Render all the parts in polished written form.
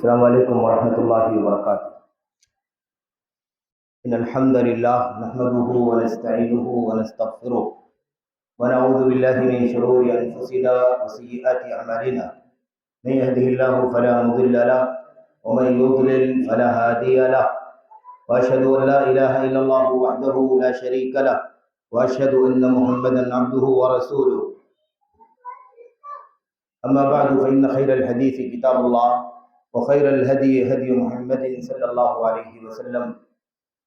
السلام علیکم ورحمۃ اللہ وبرکاتہ۔ ان الحمد للہ نحمده ونستعینه ونستغفره ونعوذ باللہ من شرور انفسنا وسیئات اعمالنا، من يهده الله فلا مضل له ومن يضلل فلا هادي له، واشهد ان لا اله الا الله وحده لا شريك له، واشهد ان محمدا عبده ورسوله۔ اما بعد فان خير الحديث كتاب الله، وخير الهدي هدي محمد صلى الله عليه وسلم،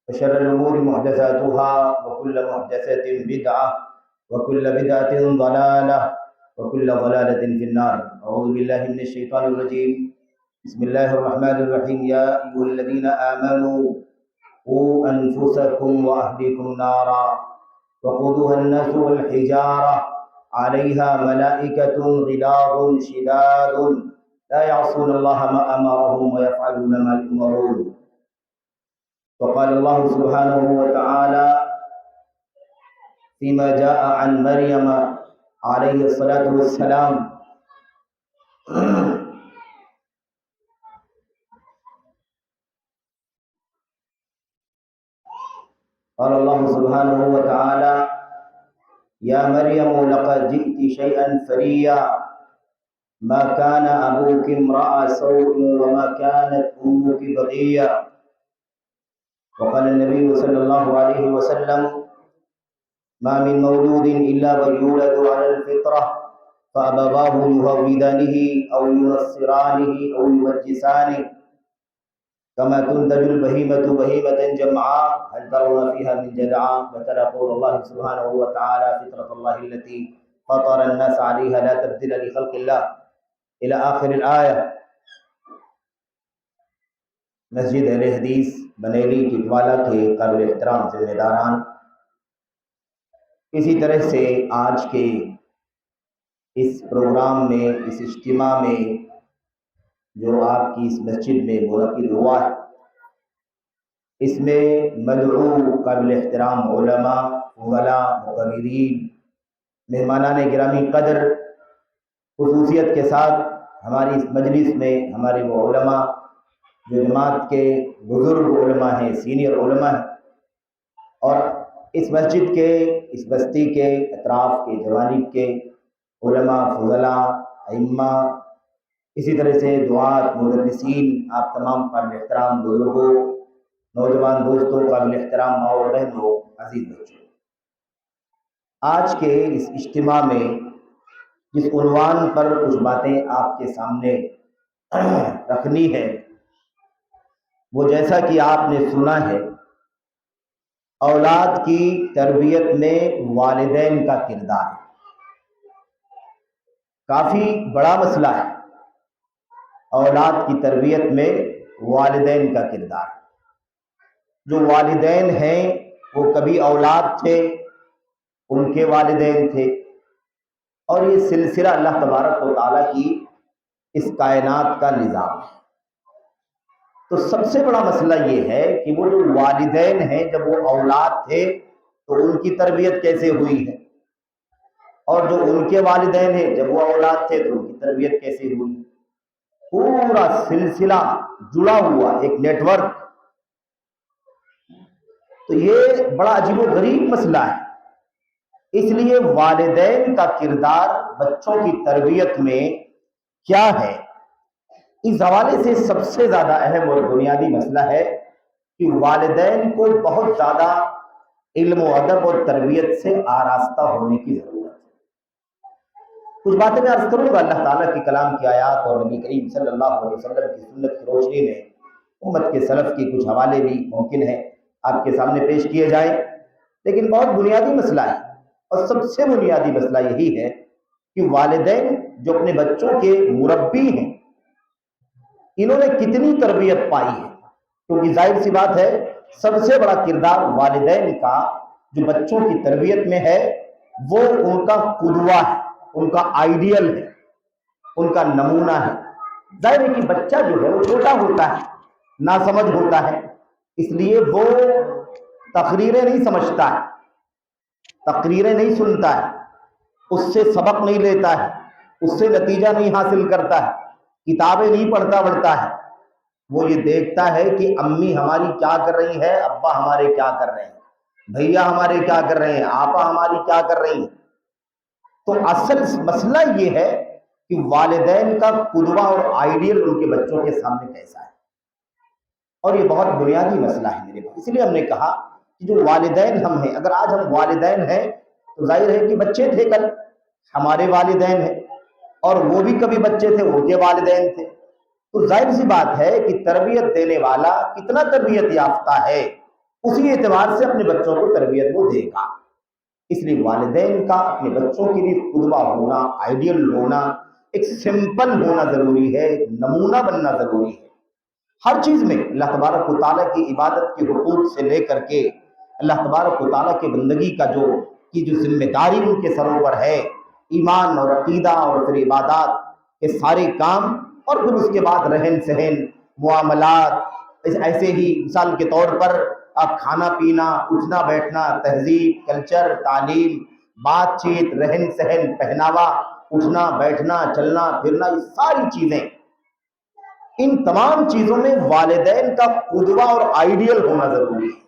وشر الأمور محدثاتها، وكل محدثة بدعة، وكل بدعة ضلالة، وكل ضلالة في النار۔ أعوذ بالله من الشيطان الرجيم، بسم الله الرحمن الرحيم۔ يا أيها الذين آمنوا قوا أنفسكم وأهليكم نارا وقودها الناس والحجارة عليها ملائكة غلاظ شداد لا يعصون الله ما أمرهم ويفعلون ما يؤمرون۔ وقال الله سبحانه وتعالى فيما جاء عن مريم عليه الصلاة والسلام، قال الله سبحانه وتعالى يا مريم لقد جئت شيئا فريا ما كان أبوك امرأ سوء وما كانت أمك بغيا۔ وقال النبي صلى الله عليه وسلم ما من مولود إلا ويولد على الفطرة فأبواه يهودانه أو ينصرانه أو يمجسانه كما تنتج البهيمة بهيمة جمعاء هل ترون فيها من جدعاء، وتلا قول الله سبحانه وتعالى فطرة الله التي فطر الناس عليها لا تبديل لخلق الله الى آخر الآیہ۔ مسجد اہل حدیث بنیلی ٹٹوالا کے قابل احترام ذمہ داران، اسی طرح سے آج کے اس پروگرام میں، اس اجتماع میں جو آپ کی اس مسجد میں منعقد ہوا ہے، اس میں مدعو قابل احترام علماء، فضلاء، مقررین، مہمانان گرامی قدر، خصوصیت کے ساتھ ہماری اس مجلس میں ہمارے وہ علماء جو جماعت کے بزرگ علماء ہیں، سینئر علماء ہیں، اور اس مسجد کے، اس بستی کے اطراف کے جوانب کے علماء، فضلاء، ائمہ، اسی طرح سے دعات، مدرسین، آپ تمام قابل احترام بزرگوں، نوجوان دوستوں، قابل احترام ماں اور بہنوں، عزیز بچوں، آج کے اس اجتماع میں جس عنوان پر کچھ باتیں آپ کے سامنے رکھنی ہے، وہ جیسا کہ آپ نے سنا ہے، اولاد کی تربیت میں والدین کا کردار کافی بڑا مسئلہ ہے۔ اولاد کی تربیت میں والدین کا کردار، جو والدین ہیں وہ کبھی اولاد تھے، ان کے والدین تھے، اور یہ سلسلہ اللہ تبارک و تعالیٰ کی اس کائنات کا نظام ہے۔ تو سب سے بڑا مسئلہ یہ ہے کہ وہ جو والدین ہیں جب وہ اولاد تھے تو ان کی تربیت کیسے ہوئی ہے، اور جو ان کے والدین ہیں جب وہ اولاد تھے تو ان کی تربیت کیسے ہوئی۔ پورا سلسلہ جڑا ہوا ایک نیٹ ورک۔ تو یہ بڑا عجیب و غریب مسئلہ ہے، اس لیے والدین کا کردار بچوں کی تربیت میں کیا ہے، اس حوالے سے سب سے زیادہ اہم اور بنیادی مسئلہ ہے کہ والدین کو بہت زیادہ علم و ادب اور تربیت سے آراستہ ہونے کی ضرورت ہے۔ کچھ باتیں میں عرض کروں گا، اللہ تعالیٰ کے کلام کی آیات اور نبی کریم صلی اللہ علیہ وسلم کی سنت کی روشنی میں امت کے سلف کی کچھ حوالے بھی ممکن ہے آپ کے سامنے پیش کیے جائیں، لیکن بہت بنیادی مسئلہ ہے، اور سب سے بنیادی مسئلہ یہی ہے کہ والدین جو اپنے بچوں کے مربی ہیں، انہوں نے کتنی تربیت پائی ہے، کیونکہ ظاہر سی بات ہے سب سے بڑا کردار والدین کا جو بچوں کی تربیت میں ہے وہ ان کا قدوہ ہے، ان کا آئیڈیل ہے، ان کا نمونہ ہے۔ ظاہر ہے کہ بچہ جو ہے وہ چھوٹا ہوتا ہے، ناسمجھ ہوتا ہے، اس لیے وہ تقریریں نہیں سمجھتا ہے، تقریریں نہیں سنتا ہے، اس سے سبق نہیں لیتا ہے، اس سے نتیجہ نہیں حاصل کرتا ہے، کتابیں نہیں پڑھتا ہے، وہ یہ دیکھتا ہے کہ امی ہماری کیا کر رہی ہے، ابا ہمارے کیا کر رہے ہیں، بھیا ہمارے کیا کر رہے ہیں، آپا ہماری کیا کر رہی ہیں۔ تو اصل مسئلہ یہ ہے کہ والدین کا قدوہ اور آئیڈیل ان کے بچوں کے سامنے کیسا ہے، اور یہ بہت بنیادی مسئلہ ہے میرے پاس۔ اس لیے ہم نے کہا کہ جو والدین ہم ہیں، اگر آج ہم والدین ہیں تو ظاہر ہے کہ بچے تھے کل، ہمارے والدین ہیں، اور وہ بھی کبھی بچے تھے، ان کے والدین تھے، تو ظاہر سی بات ہے کہ تربیت دینے والا کتنا تربیت یافتہ ہے، اسی اعتبار سے اپنے بچوں کو تربیت وہ دے گا۔ اس لیے والدین کا اپنے بچوں کے لیے قدوہ ہونا، آئیڈیل ہونا، ایک سمپل ہونا ضروری ہے، ایک نمونہ بننا ضروری ہے۔ ہر چیز میں اللہ تبارک و تعالیٰ کی عبادت کے حقوق سے لے کر کے اللہ تبارک و تعالیٰ کے بندگی کا جو ذمہ داری ان کے سروں پر ہے، ایمان اور عقیدہ اور پھر عبادات کے سارے کام، اور پھر اس کے بعد رہن سہن، معاملات، ایسے ہی مثال کے طور پر کھانا پینا، اٹھنا بیٹھنا، تہذیب، کلچر، تعلیم، بات چیت، رہن سہن، پہناوا، اٹھنا بیٹھنا، چلنا پھرنا، یہ ساری چیزیں، ان تمام چیزوں میں والدین کا قدوہ اور آئیڈیل ہونا ضروری ہے۔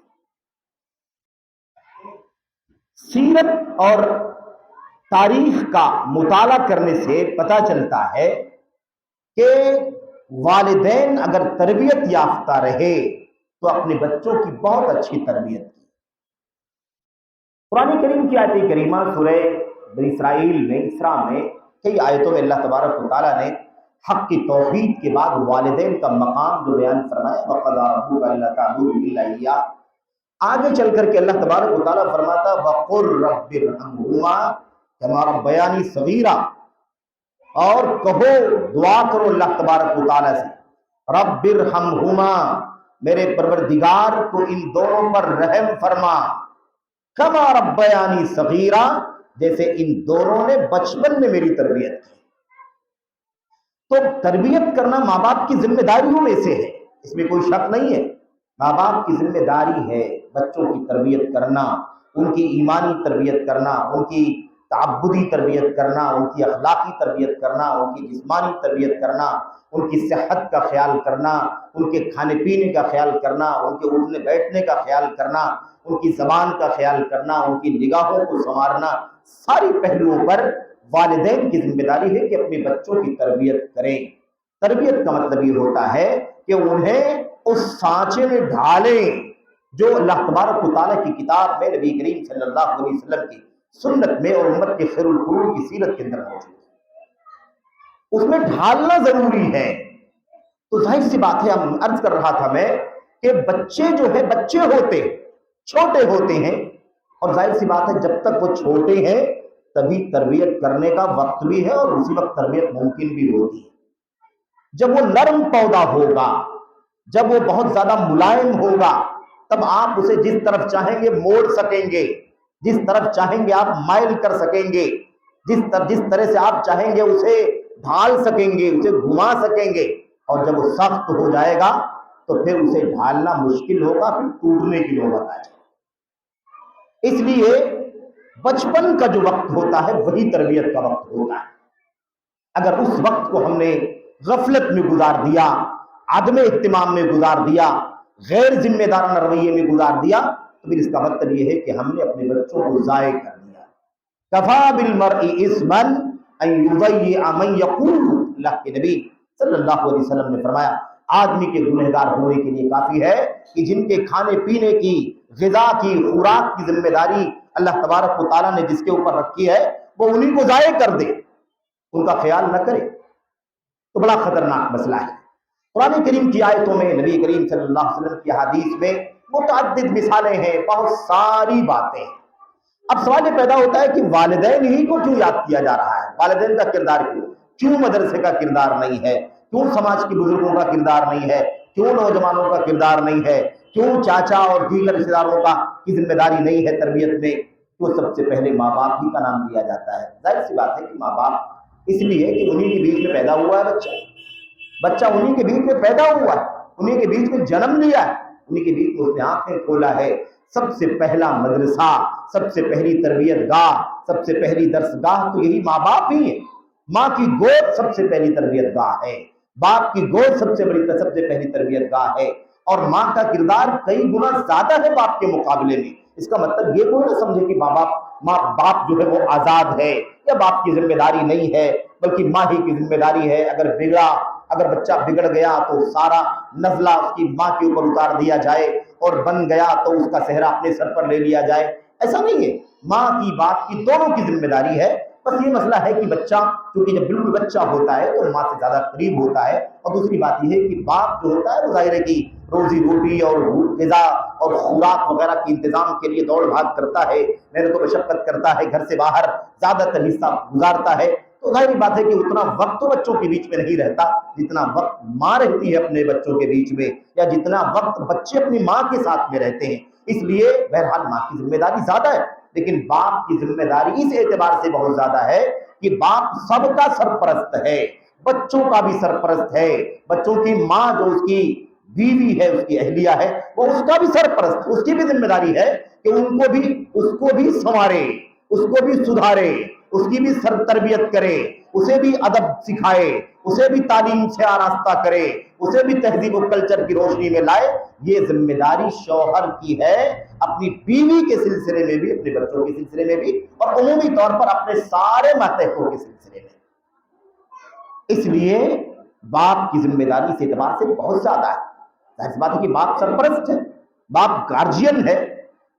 سیرت اور تاریخ کا مطالعہ کرنے سے پتہ چلتا ہے کہ والدین اگر تربیت یافتہ رہے تو اپنے بچوں کی بہت اچھی تربیت کی۔ قرآن کریم کی آیت کریمہ سورہ بنی اسرائیل میں، اسراء میں کئی آیتوں میں اللہ تبارک و تعالیٰ نے حق کی توحید کے بعد والدین کا مقام جو بیان فرمایا، وَقَضَىٰ رَبُّكَ أَلَّا تَعْبُدُوا إِلَّا إِيَّاهُ، آگے چل کر کے اللہ تبارک و تعالیٰ فرماتا وَقُلْ رَبِّ ارْحَمْهُمَا كَمَا رَبَّيَانِي صَغِيرًا، اور کہو، دعا کرو اللہ تبارک و تعالیٰ سے، رَبِّ ارْحَمْهُمَا، میرے پروردگار تو ان دونوں پر رحم فرما، كَمَا رَبَّيَانِي صَغِيرًا، جیسے ان دونوں نے بچپن میں میری تربیت کی۔ تو تربیت کرنا ماں باپ کی ذمہ داریوں میں سے ہے، اس میں کوئی شک نہیں ہے، ماں باپ کی ذمہ داری ہے بچوں کی تربیت کرنا، ان کی ایمانی تربیت کرنا، ان کی تعبدی تربیت کرنا، ان کی اخلاقی تربیت کرنا، ان کی جسمانی تربیت کرنا، ان کی صحت کا خیال کرنا، ان کے کھانے پینے کا خیال کرنا، ان کے اٹھنے بیٹھنے کا خیال کرنا، ان کی زبان کا خیال کرنا، ان کی نگاہوں کو سنوارنا، ساری پہلوؤں پر والدین کی ذمہ داری ہے کہ اپنے بچوں کی تربیت کریں۔ تربیت کا مطلب یہ ہوتا ہے کہ انہیں اس سانچے میں ڈھالیں جو اللہ تبارک و تعالیٰ کی کتاب میں، نبی کریم صلی اللہ علیہ وسلم کی سنت میں اور امت کے خیر القرون کی سیرت کے اندر موجود ہے، اس میں ڈھالنا ضروری ہے۔ تو ظاہر سی بات ہے، ہم عرض کر رہا تھا میں کہ بچے جو ہے بچے ہوتے چھوٹے ہوتے ہیں، اور ظاہر سی بات ہے جب تک وہ چھوٹے ہیں تبھی تربیت کرنے کا وقت بھی ہے اور اسی وقت تربیت ممکن بھی ہوتی ہے۔ جب وہ نرم پودا ہوگا، جب وہ بہت زیادہ ملائم ہوگا، تب آپ اسے جس طرف چاہیں گے موڑ سکیں گے، جس طرف چاہیں گے آپ مائل کر سکیں گے، جس طرح سے آپ چاہیں گے اسے ڈھال سکیں گے، اسے گھما سکیں گے۔ اور جب وہ سخت ہو جائے گا تو پھر اسے ڈھالنا مشکل ہوگا، پھر ٹوٹنے کی نوبت آ جائے گی۔ اس لیے بچپن کا جو وقت ہوتا ہے وہی تربیت کا وقت ہوتا ہے۔ اگر اس وقت کو ہم نے غفلت میں گزار دیا، عدم اہتمام میں گزار دیا، غیر ذمہ دارانہ رویے میں گزار دیا، تو پھر اس کا مطلب یہ ہے کہ ہم نے اپنے بچوں کو ضائع کر دیا۔ کفا بالمرء اثما ان یضیع من یقول، اللہ کے نبی صلی اللہ علیہ وسلم نے فرمایا آدمی کے گنہگار ہونے کے لیے کافی ہے کہ جن کے کھانے پینے کی، غذا کی، خوراک کی ذمہ داری اللہ تبارک و تعالیٰ نے جس کے اوپر رکھی ہے وہ انہیں کو ضائع کر دے، ان کا خیال نہ کرے، تو بڑا خطرناک مسئلہ ہے۔ قرآن کریم کی آیتوں میں، نبی کریم صلی اللہ علیہ وسلم کی حدیث میں متعدد مثالیں ہیں، بہت ساری باتیں ہیں۔ اب سوال یہ پیدا ہوتا ہے کہ والدین ہی کو کیوں یاد کیا جا رہا ہے، والدین کا کردار کیوں مدرسے کا کردار نہیں ہے، کیوں سماج کے بزرگوں کا کردار نہیں ہے، کیوں نوجوانوں کا کردار نہیں ہے، کیوں چاچا اور دیگر رشتہ داروں کی ذمہ داری نہیں ہے تربیت میں؟ تو سب سے پہلے ماں باپ ہی کا نام لیا جاتا ہے۔ ظاہر سی بات ہے کہ ماں باپ اس لیے کہ انہی کے بیچ میں پیدا ہوا ہے بچہ انہی کے بیچ میں پیدا ہوا ہے، انہی کے بیچ میں جنم لیا ہے، انہی کے بیچ میں اس نے آنکھیں کھولا ہے۔ سب سے پہلا مدرسہ، سب سے پہلی تربیت گاہ، سب سے پہلی درس گاہ تو یہی ماں باپ ہی ہیں۔ ماں کی گود سب سے پہلی تربیت گاہ ہے۔ باپ کی گود سب سے بڑی سب سے پہلی تربیت گاہ ہے، اور ماں کا کردار کئی گنا زیادہ ہے باپ کے مقابلے میں۔ اس کا مطلب یہ کوئی نہ سمجھے کہ باپ جو ہے وہ آزاد ہے یا باپ کی ذمہ داری نہیں ہے، بلکہ ماں ہی کی ذمہ داری ہے۔ اگر بچہ بگڑ گیا تو سارا نزلہ اس کی ماں کے اوپر اتار دیا جائے، اور بن گیا تو اس کا صحرا اپنے سر پر لے لیا جائے، ایسا نہیں ہے۔ ماں کی باپ کی دونوں کی ذمہ داری ہے۔ بس یہ مسئلہ ہے کہ بچہ کیونکہ جب بالکل بچہ ہوتا ہے تو ماں سے زیادہ قریب ہوتا ہے، اور دوسری بات یہ ہے کہ باپ جو ہوتا ہے وہ ظاہر ہے کہ روزی روٹی اور غذا اور خوراک وغیرہ کے انتظام کے لیے دوڑ بھاگ کرتا ہے، محنت و مشقت کرتا ہے، گھر سے باہر زیادہ تر حصہ گزارتا ہے، تو ظاہری بات ہے کہ اتنا وقت تو بچوں کے بیچ میں نہیں رہتا جتنا وقت ماں رہتی ہے اپنے بچوں کے بیچ میں، یا جتنا وقت بچے اپنی ماں کے ساتھ میں رہتے ہیں۔ اس لیے بہرحال ماں کی ذمہ داری زیادہ ہے، لیکن باپ کی ذمہ داری اس اعتبار سے بہت زیادہ ہے کہ باپ سب کا سرپرست ہے، بچوں کا بھی سرپرست ہے۔ بچوں کی ماں جو اس کی بیوی ہے، اس کی اہلیہ ہے، وہ اس کا بھی سرپرست، اس کی بھی ذمہ داری ہے کہ اس کو بھی سنوارے، اس کو بھی سدھارے، اس کی بھی سر تربیت کرے، اسے بھی ادب سکھائے، اسے بھی تعلیم سے آراستہ کرے، اسے بھی تہذیب و کلچر کی روشنی میں لائے۔ یہ ذمہ داری شوہر کی ہے، اپنی بیوی کے سلسلے میں بھی، اپنے بچوں کے سلسلے میں بھی، اور عمومی طور پر اپنے سارے ماتحتوں کے سلسلے میں۔ اس لیے باپ کی ذمہ داری اس اعتبار سے بہت زیادہ ہے۔ ظاہر سی بات ہے کہ باپ سرپرست ہے، باپ گارجین ہے،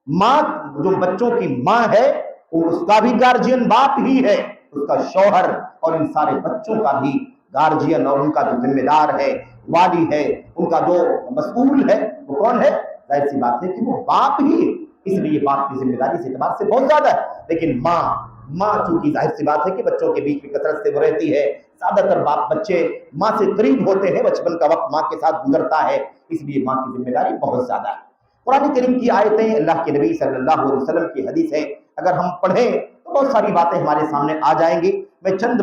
ماں جو بچوں کی ماں ہے اس کا بھی گارجین باپ ہی ہے، اس کا شوہر اور ان سارے بچوں کا بھی گارجین اور ان کا جو ذمہ دار ہے، والی ہے، ان کا جو مسئول ہے وہ کون ہے؟ ظاہر سی بات ہے کہ وہ باپ ہی ہے۔ اس لیے باپ کی ذمہ داری اس اعتبار سے بہت زیادہ ہے۔ لیکن ماں چونکہ ظاہر سی بات ہے کہ بچوں کے بیچ میں کثرت سے وہ رہتی ہے، زیادہ تر بچے ماں سے قریب ہوتے ہیں، بچپن کا وقت ماں کے ساتھ گزرتا ہے، اس لیے ماں کی ذمہ داری بہت زیادہ ہے۔ قرآن کریم کی آیتیں، اللہ کے نبی صلی اللہ علیہ وسلم کی حدیث ہے، اگر ہم پڑھیں تو بہت ساری باتیں ہمارے سامنے آ جائیں گی۔ میں چند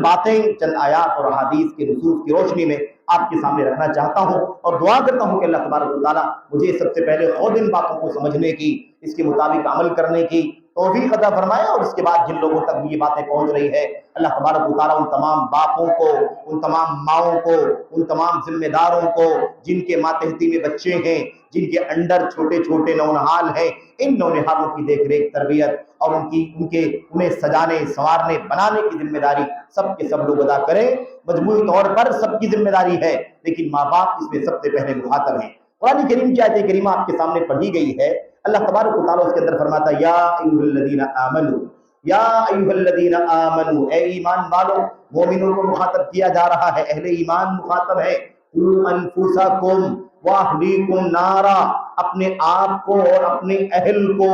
آیات اور احادیث کے نصوص کی روشنی میں آپ کے سامنے رکھنا چاہتا ہوں، اور دعا کرتا ہوں کہ اللہ تبارک و تعالیٰ مجھے سب سے پہلے خود ان باتوں کو سمجھنے کی، اس کے مطابق عمل کرنے کی توفیق عطا فرمائے، اور اس کے بعد جن لوگوں تک یہ باتیں پہنچ رہی ہے اللہ تبارک و تعالیٰ ان تمام باپوں کو، ان تمام ماؤں کو، ان تمام ذمہ داروں کو جن کے ماتحتی میں بچے ہیں، جن کے انڈر چھوٹے چھوٹے نونہال ہیں، ان نونہالوں کی دیکھ ریکھ، تربیت اور انہیں سجانے، سنوارنے، بنانے کی ذمہ داری سب کے سب لوگ ادا کریں۔ مجموعی طور پر سب کی ذمہ داری ہے، لیکن ماں باپ اس میں سب سے پہلے مخاطب ہیں۔ قرآن کریم کی آیت کریمہ آپ کے سامنے پڑھی گئی ہے، اللہ تبارک و تعالیٰ اس کے اندر فرماتا ہے یا ایھا الذین آمنوا، یا ایھا الذین آمنوا، اے ایمان والو۔ مومنوں کو مخاطب کیا جا رہا ہے، اہل ایمان مخاطب ہے۔ قوا انفسکم واہلیکم نارا، اپنے آپ کو اور اپنے اہل کو،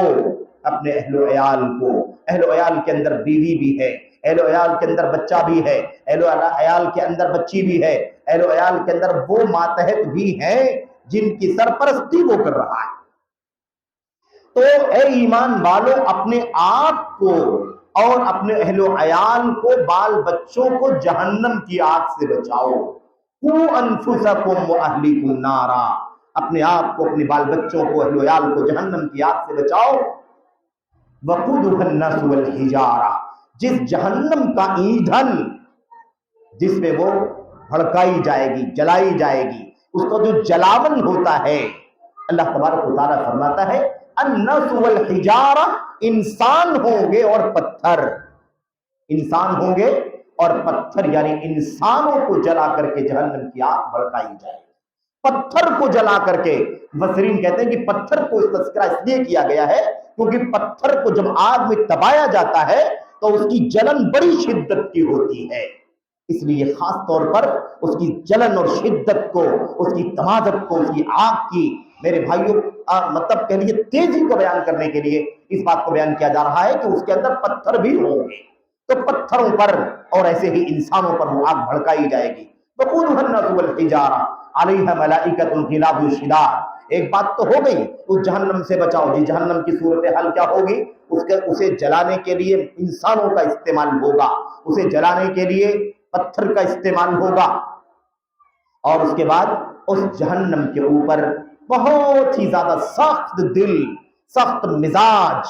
اپنے اہل و عیال کو۔ اہل و عیال کے اندر بیوی بھی ہے، اہل و عیال کے اندر بچہ بھی ہے، اہل و عیال کے اندر بچی بھی ہے، اہل و عیال کے اندر وہ ماتحت بھی ہیں جن کی سرپرستی وہ کر رہا ہے۔ تو اے ایمان والو، اپنے آپ کو اور اپنے اہل و عیال کو، بال بچوں کو جہنم کی آگ سے بچاؤ۔ قوا انفسکم واہلیکم نارا، اپنے آپ کو، اپنے بال بچوں کو، اہل و عیال کو جہنم کی آگ سے بچاؤ۔ وقودها الناس والحجارہ، جس جہنم کا ایندھن، جس میں وہ بھڑکائی جائے گی، جلائی جائے گی، اس کا جو جلاون ہوتا ہے، اللہ تبارک و تعالیٰ فرماتا ہے الناس والحجارہ، انسان ہوں گے اور پتھر، انسان ہوں گے اور پتھر، یعنی انسانوں کو جلا کر کے جہنم کی آگ بھڑکائی جائے گی۔ پتھر کو جلا کر کے، مفسرین کہتے ہیں کہ پتھر کو اس تذکرہ اس لیے کیا گیا ہے کیونکہ پتھر کو جب آگ میں دبایا جاتا ہے تو اس کی جلن بڑی شدت کی ہوتی ہے، اس لیے خاص طور پر اس کی جلن اور شدت کو، اس کی تمازت کو، اس کی آگ کی، میرے بھائیوں مطلب کہہ لیے تیزی کو بیان کرنے کے لیے اس بات کو بیان کیا جا رہا ہے کہ اس کے اندر پتھر بھی ہوں گے، تو پتھروں پر اور ایسے ہی انسانوں پر وہ آگ بھڑکائی جائے گی۔ وقودها الناس والحجارہ علیہا ملائکۃ غلاظ شداد۔ ایک بات تو ہو گئی اس جہنم سے بچاؤ، جی جہنم کی صورتحال کیا ہوگی؟ اسے جلانے کے لیے انسانوں کا استعمال ہوگا، اسے جلانے کے لیے پتھر کا استعمال ہوگا، اور اس کے بعد اس جہنم کے اوپر بہت ہی زیادہ سخت دل، سخت مزاج،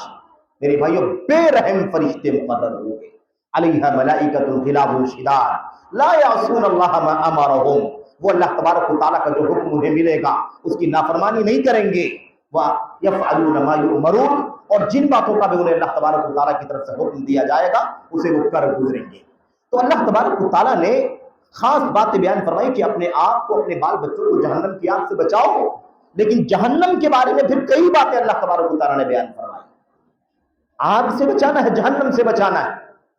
میرے بھائیوں بے رحم فرشتے مقرر ہوں گے۔ علیہا ملائکۃ غلاظ شداد لا یعصون اللہ ما امرہم وہ اللہ تبارک و تعالیٰ کا جو حکم انہیں ملے گا اس کی نافرمانی نہیں کریں گے. وَيَفْعَلُونَ مَا يُؤْمَرُونَ، اور جن باتوں کا بھی انہیں اللہ تبارک و تعالیٰ کی طرف سے حکم دیا جائے گا اسے وہ کر گزریں گے. تو اللہ تبارک و تعالیٰ نے خاص بات بیان فرمائی کہ اپنے آپ کو، اپنے بال بچوں کو جہنم کی آگ سے بچاؤ. لیکن جہنم کے بارے میں پھر کئی باتیں اللہ تبارک و تعالیٰ نے بیان فرمائی. آگ سے بچانا ہے، جہنم سے بچانا ہے.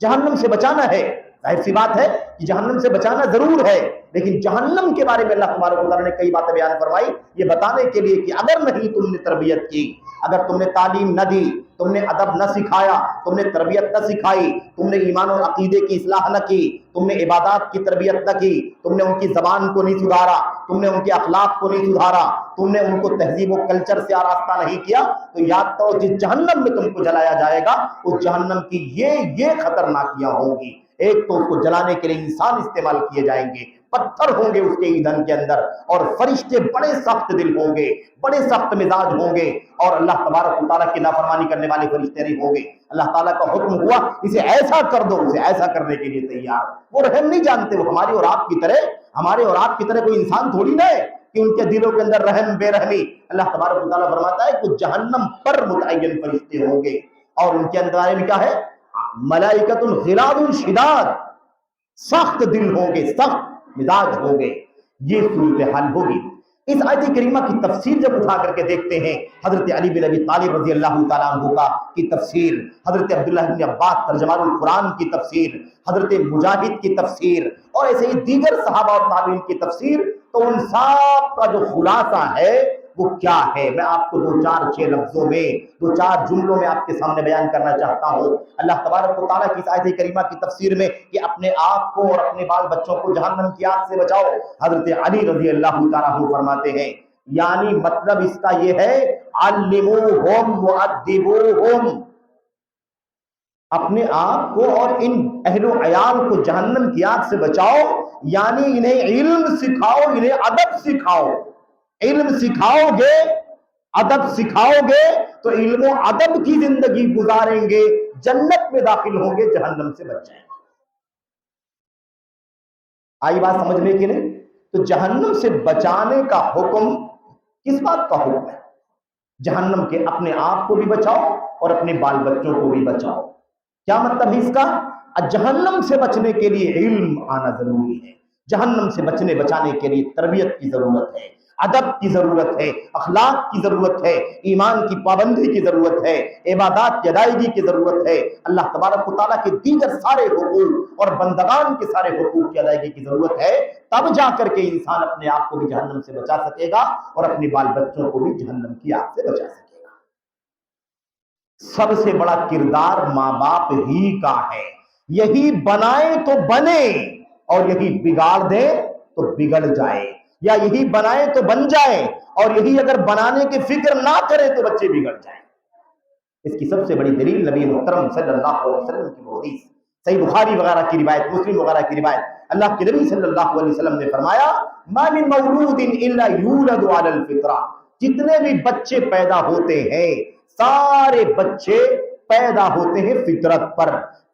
جہنم سے بچانا ہے، ظاہر سی بات ہے کہ جہنم سے بچانا ضرور ہے، لیکن جہنم کے بارے میں اللہ تبارک و تعالیٰ نے کئی باتیں بیان فرمائی یہ بتانے کے لیے کہ اگر نہیں تم نے تربیت کی، اگر تم نے تعلیم نہ دی، تم نے ادب نہ سکھایا، تم نے تربیت نہ سکھائی، تم نے ایمان اور عقیدے کی اصلاح نہ کی، تم نے عبادات کی تربیت نہ کی، تم نے ان کی زبان کو نہیں سدھارا، تم نے ان کے اخلاق کو نہیں سدھارا، تم نے ان کو تہذیب و کلچر سے آراستہ نہیں کیا، تو یاد کرو جس جہنم میں تم کو جلایا جائے گا اس جہنم کی یہ خطرناکیاں ہوں گی. ایک تو اس کو جلانے کے لیے انسان استعمال کیے جائیں گے، پتھر ہوں گے اس کے ایندھن کے اندر، اور فرشتے بڑے سخت دل ہوں گے، بڑے سخت مزاج ہوں گے، اور اللہ تبارک و تعالیٰ کی نافرمانی کرنے والے فرشتے نہیں ہوں گے. اللہ تعالیٰ کا حکم ہوا اسے ایسا کر دو، اسے ایسا کرنے کے لیے تیار. وہ رحم نہیں جانتے، وہ ہمارے اور آپ کی طرح کوئی انسان تھوڑی نہ ہے کہ ان کے دلوں کے اندر رحم بے رحمی. اللہ تبارک و تعالیٰ فرماتا ہے کہ جہنم پر متعین فرشتے ہوں گے، اور ان کے اندر میں کیا ہے؟ ملائکۃ غلاظ شداد، سخت دل ہوں گے، سخت مزاج ہوں گے. یہ صورتحال ہوگی. اس آیت کریمہ کی تفسیر جب اٹھا کر کے دیکھتے ہیں، حضرت علی بن ابی طالب رضی اللہ تعالیٰ عنہ کا کی تفسیر، حضرت عبداللہ بن عباس ترجمان القرآن کی تفسیر، حضرت مجاہد کی تفسیر، اور ایسے ہی دیگر صحابہ اور تابعین کی تفسیر، تو ان سب کا جو خلاصہ ہے وہ کیا ہے، میں آپ کو 2-4 لفظوں میں، 2-4 جملوں میں آپ کے سامنے بیان کرنا چاہتا ہوں. اللہ تبارک و تعالیٰ کی اس آیت کریمہ کی تفسیر میں کہ اپنے آپ کو اور اپنے بال بچوں کو جہنم کی آگ سے بچاؤ، حضرت علی رضی اللہ تعالیٰ عنہ فرماتے ہیں یعنی مطلب اس کا یہ ہے علموہم وادبوہم، اپنے آپ کو اور ان اہل و عیال کو جہنم کی آگ سے بچاؤ، یعنی انہیں علم سکھاؤ، انہیں ادب سکھاؤ. علم سکھاؤ گے، ادب سکھاؤ گے تو علم و ادب کی زندگی گزاریں گے، جنت میں داخل ہوں گے، جہنم سے بچ جائیں گے. آئی بات سمجھ میں کہ نہیں؟ تو جہنم سے بچانے کا حکم کس بات کا حکم ہے؟ جہنم کے اپنے آپ کو بھی بچاؤ اور اپنے بال بچوں کو بھی بچاؤ. کیا مطلب ہے اس کا؟ جہنم سے بچنے کے لیے علم آنا ضروری ہے، جہنم سے بچانے کے لیے تربیت کی ضرورت ہے، ادب کی ضرورت ہے، اخلاق کی ضرورت ہے، ایمان کی پابندی کی ضرورت ہے، عبادات کی ادائیگی کی ضرورت ہے، اللہ تبارک و تعالیٰ کے دیگر سارے حقوق اور بندگان کے سارے حقوق کی ادائیگی کی ضرورت ہے. تب جا کر کے انسان اپنے آپ کو بھی جہنم سے بچا سکے گا اور اپنے بال بچوں کو بھی جہنم کی آگ سے بچا سکے گا. سب سے بڑا کردار ماں باپ ہی کا ہے. یہی بنائے تو بنے اور یہی بگاڑ دے تو بگڑ جائے، یا یہی بنائے تو بن جائے اور یہی اگر بنانے کی فکر نہ کرے تو بچے بگڑ جائیں. اس کی سب سے بڑی دلیل نبی محترم صلی اللہ علیہ وسلم کی حدیث، صحیح بخاری وغیرہ کی روایت، مسلم وغیرہ کی روایت. اللہ کے نبی صلی اللہ علیہ وسلم نے فرمایا ما من مولود الا یولد علی الفطرہ، جتنے بھی بچے پیدا ہوتے ہیں سارے بچے پیدا ہوتے ہیں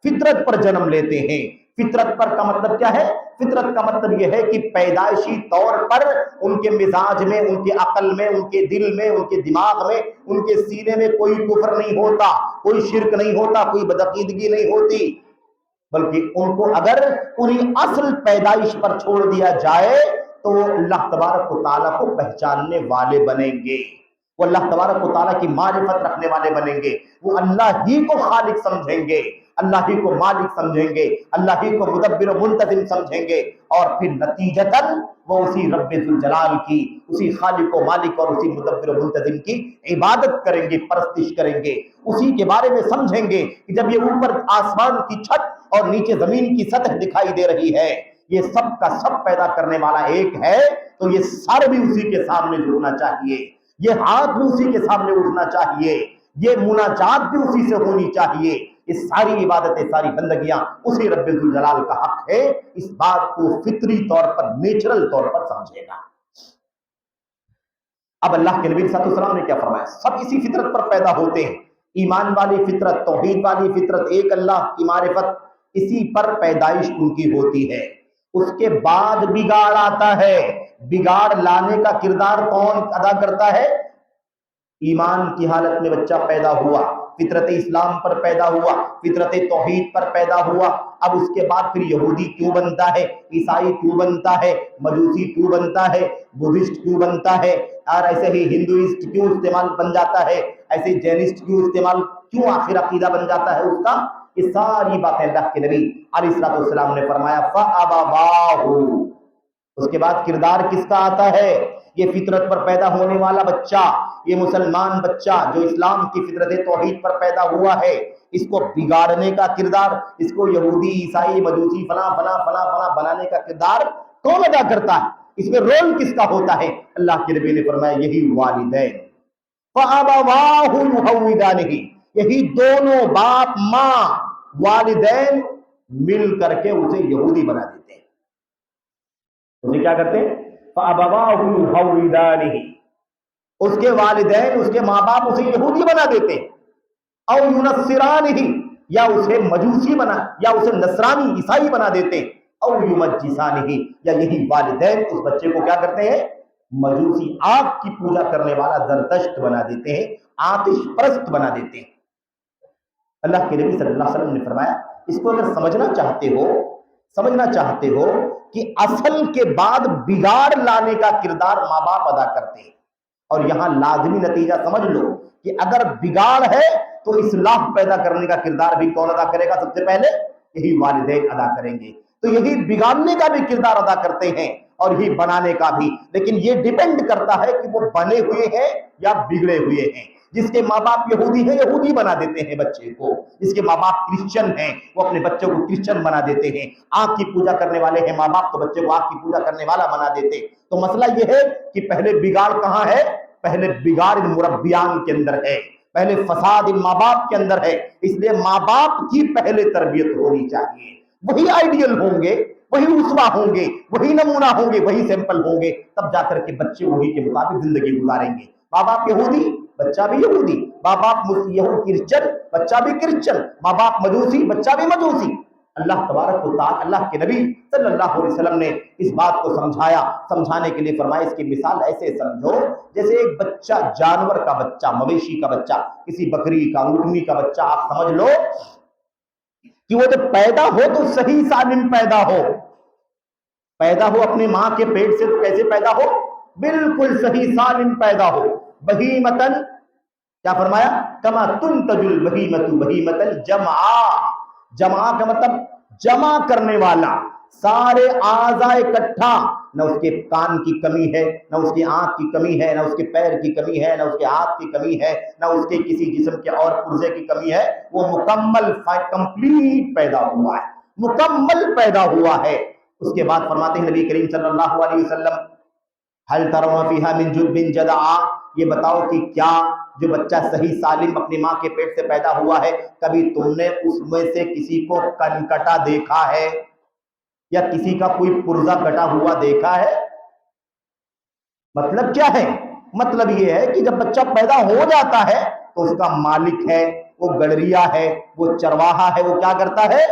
فطرت پر جنم لیتے ہیں. فطرت پر کا مطلب کیا ہے؟ فطرت کا مطلب یہ ہے کہ پیدائشی طور پر ان کے مزاج میں، ان کے عقل میں، ان کے دل میں، ان کے دماغ میں، ان کے سینے میں کوئی کفر نہیں ہوتا، کوئی شرک نہیں ہوتا، کوئی بدعقیدگی نہیں ہوتی، بلکہ ان کو اگر انہیں اصل پیدائش پر چھوڑ دیا جائے تو وہ اللہ تبارک و تعالیٰ کو پہچاننے والے بنیں گے، وہ اللہ تبارک و تعالیٰ کی معرفت رکھنے والے بنیں گے، وہ اللہ ہی کو خالق سمجھیں گے، اللہ ہی کو مالک سمجھیں گے، اللہ ہی کو مدبر و منتظم سمجھیں گے، اور پھر نتیجتاً وہ اسی رب ذوالجلال کی، اسی خالق و مالک اور اسی مدبر و منتظم کی عبادت کریں گے، پرستش کریں گے، اسی کے بارے میں سمجھیں گے کہ جب یہ اوپر آسمان کی چھت اور نیچے زمین کی سطح دکھائی دے رہی ہے، یہ سب کا سب پیدا کرنے والا ایک ہے، تو یہ سر بھی اسی کے سامنے جھکنا چاہیے، یہ ہاتھ بھی اسی کے سامنے اٹھنا چاہیے، یہ مناجات بھی اسی سے ہونی چاہیے. یہ ساری عبادتیں، ساری بندگیاں اسی رب ذوالجلال کا حق ہے. اس بات کو فطری طور پر، نیچرل طور پر سمجھے گا. اب اللہ کے نبی صلی اللہ علیہ وسلم نے کیا فرمایا؟ سب اسی فطرت پر پیدا ہوتے ہیں، ایمان والی فطرت، توحید والی فطرت، ایک اللہ کی معرفت، اسی پر پیدائش ان کی ہوتی ہے. اس کے بعد بگاڑ آتا ہے. بگاڑ لانے کا کردار کون ادا کرتا ہے؟ ایمان کی حالت میں بچہ پیدا ہوا، فطرت اسلام پر پیدا ہوا، فطرت توحید پر پیدا ہوا. اب اس کے بعد پھر یہودی کیوں بنتا ہے، عیسائی کیوں بنتا ہے، مجوسی کیوں بنتا ہے، بدھسٹ کیوں بنتا ہے، اور ایسے ہی ہندوئسٹ کیوں استعمال بن جاتا ہے، ایسے جینسٹ کیوں استعمال، کیوں آخر عقیدہ بن جاتا ہے اس کا؟ یہ ساری باتیں اللہ کے نبی علیہ الصلوۃ والسلام نے فرمایا فَأَبَوَاهُ. اس کے بعد کردار کس کا آتا ہے؟ یہ فطرت پر پیدا ہونے والا بچہ، یہ مسلمان بچہ جو اسلام کی فطرت توحید پر پیدا ہوا ہے، اس کو بگاڑنے کا کردار، اس کو یہودی، عیسائی، مجوسی، فلاں فلاں فلاں فلاں بنانے کا کردار کون ادا کرتا ہے؟ اس میں رول کس کا ہوتا ہے؟ اللہ کے نبی نے فرمایا یہی والدین. فَأَبَوَاهُ يُهَوِّدَانِهِ. یہی دونوں باپ ماں والدین مل کر کے اسے یہودی بنا دیتے ہیں. اسے کیا کرتے ہیں؟ فَأَبَوَاهُ يُهَوِّدَانِهِ. اس کے والدین، اس کے ماں باپ اسے یہودی بنا دیتے ہیں. او يُنَصِّرَانِهِ. یا اسے مجوسی بنا، یا اسے نصرانی، عیسائی بنا دیتے ہیں. او يُمَجِّسَانِهِ. یا یہی والدین اس بچے کو کیا کرتے ہیں؟ مجوسی، آگ کی پوجا کرنے والا زرتشت بنا دیتے ہیں، آتش پرست بنا دیتے ہیں. اللہ کے نبی صلی اللہ علیہ وسلم نے فرمایا اس کو اگر سمجھنا چاہتے ہو کہ اصل کے بعد بگاڑ لانے کا کردار ماں باپ ادا کرتے ہیں. اور یہاں لازمی نتیجہ سمجھ لو کہ اگر بگاڑ ہے تو اصلاح پیدا کرنے کا کردار بھی کون ادا کرے گا؟ سب سے پہلے یہی والدین ادا کریں گے. تو یہی بگاڑنے کا بھی کردار ادا کرتے ہیں اور یہی بنانے کا بھی. لیکن یہ ڈیپینڈ کرتا ہے کہ وہ بنے ہوئے ہیں یا بگڑے ہوئے ہیں. جس کے ماں باپ یہودی ہیں، یہودی بنا دیتے ہیں بچے کو. جس کے ماں باپ کرسچن ہیں، وہ اپنے بچوں کو کرسچن بنا دیتے ہیں. آگ کی پوجا کرنے والے ہیں ماں باپ، تو بچے کو آگ کی پوجا کرنے والا بنا دیتے. تو مسئلہ یہ ہے کہ پہلے بگاڑ کہاں ہے؟ پہلے بگاڑ ان مربیان کے اندر ہے، پہلے فساد ان ماں باپ کے اندر ہے. اس لیے ماں باپ کی پہلے تربیت ہونی چاہیے. وہی آئیڈیل ہوں گے، وہی اسوہ ہوں گے، وہی نمونہ ہوں گے، وہی سیمپل ہوں گے. تب جا کر کے بچے وہی کے مطابق زندگی گزاریں گے. ماں باپ یہودی، بچہ بھی یہودی. ماں باپ کرسچن، بچہ بھی کرسچن. ماں باپ مجوسی، بچہ بھی مجوسی. اللہ تبارک و تعالی، اللہ کے نبی صلی اللہ علیہ وسلم نے اس بات کو سمجھانے کے لیے فرمایا اس کی مثال ایسے سمجھو جیسے ایک بچہ، جانور کا بچہ، مویشی کا بچہ، کسی بکری کا، اونٹنی کا بچہ. آپ سمجھ لو کہ وہ جب پیدا ہو تو صحیح سالم پیدا ہو اپنے ماں کے پیٹ سے. تو کیسے پیدا ہو؟ بالکل صحیح سالم پیدا ہو. بہیمتن، کیا فرمایا؟ کما تنتج البہیمۃ بہیمۃ جمعا. جمعا کا مطلب جمع کرنے والا، سارے اعضاء اکٹھا. نہ اس کے کان کی کمی ہے، نہ اس کی آنکھ کی کمی ہے، نہ اس کے پیر کی کمی ہے، نہ اس کے ہاتھ کی کمی ہے، نہ اس کے کسی جسم کے اور پرزے کی کمی ہے. وہ مکمل کمپلیٹ پیدا ہوا ہے، مکمل پیدا ہوا ہے. اس کے بعد فرماتے ہیں نبی کریم صلی اللہ علیہ وسلم حل ترون فیہا من جدب جدعا. یہ بتاؤ کہ کیا جو بچہ صحیح سالم اپنی ماں کے پیٹ سے پیدا ہوا ہے، کبھی تم نے اس میں سے کسی کو کنکٹا دیکھا ہے یا کسی کا کوئی پرزا کٹا ہوا دیکھا ہے؟ مطلب کیا ہے؟ مطلب یہ ہے کہ جب بچہ پیدا ہو جاتا ہے تو اس کا مالک ہے، وہ گڑریا ہے، وہ چرواہا ہے، وہ کیا کرتا ہے؟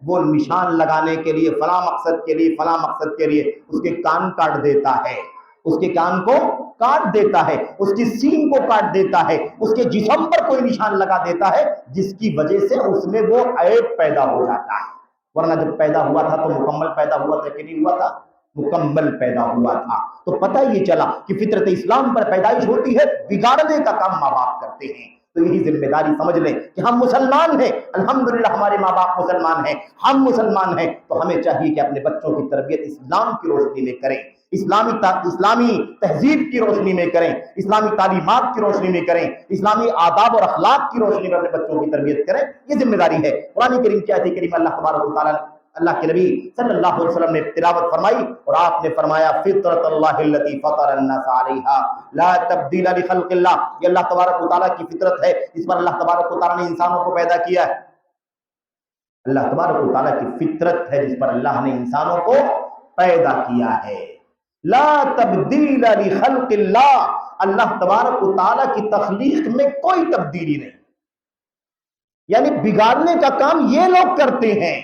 وہ نشان لگانے کے لیے، فلاں مقصد کے لیے، فلاں مقصد کے لیے اس کے کان کاٹ دیتا ہے، اس کے کان کو کاٹ دیتا ہے، اس کی سینگ کو کاٹ دیتا ہے، اس کے جسم پر کوئی نشان لگا دیتا ہے جس کی وجہ سے اس میں وہ عیب پیدا ہو جاتا ہے. ورنہ جب پیدا ہوا تھا تو مکمل پیدا ہوا تھا کہ نہیں ہوا تھا؟ مکمل پیدا ہوا تھا. تو پتہ یہ چلا کہ فطرت اسلام پر پیدائش ہوتی ہے، بگاڑنے کا کام ماں باپ کرتے ہیں. تو یہی ذمہ داری سمجھ لیں کہ ہم مسلمان ہیں، الحمدللہ ہمارے ماں باپ مسلمان ہیں، ہم مسلمان ہیں. تو ہمیں چاہیے کہ اپنے بچوں کی تربیت اسلام کی روشنی میں کریں، اسلامی تہذیب کی روشنی میں کریں، اسلامی تعلیمات کی روشنی میں کریں، اسلامی آداب اور اخلاق کی روشنی میں اپنے بچوں کی تربیت کریں. یہ ذمہ داری ہے. قرآن کریم کی آیت کریمہ اللہ تبارک و تعالیٰ، اللہ کے نبی صلی اللہ علیہ وسلم نے تلاوت فرمائی اور آپ نے فرمایا فطرت اللہ التی فطر الناس علیہا لا تبدیل لخلق اللہ. یہ اللہ تبارک و تعالیٰ کی فطرت ہے، اس پر اللہ تبارک و تعالیٰ نے انسانوں کو پیدا کیا ہے. اللہ تبارک و تعالیٰ کی فطرت ہے جس پر اللہ نے انسانوں کو پیدا کیا ہے. لا تبدیل لخلق اللہ. اللہ تبارک و تعالیٰ کی تخلیق میں کوئی تبدیلی نہیں. یعنی بگاڑنے کا کام یہ لوگ کرتے ہیں،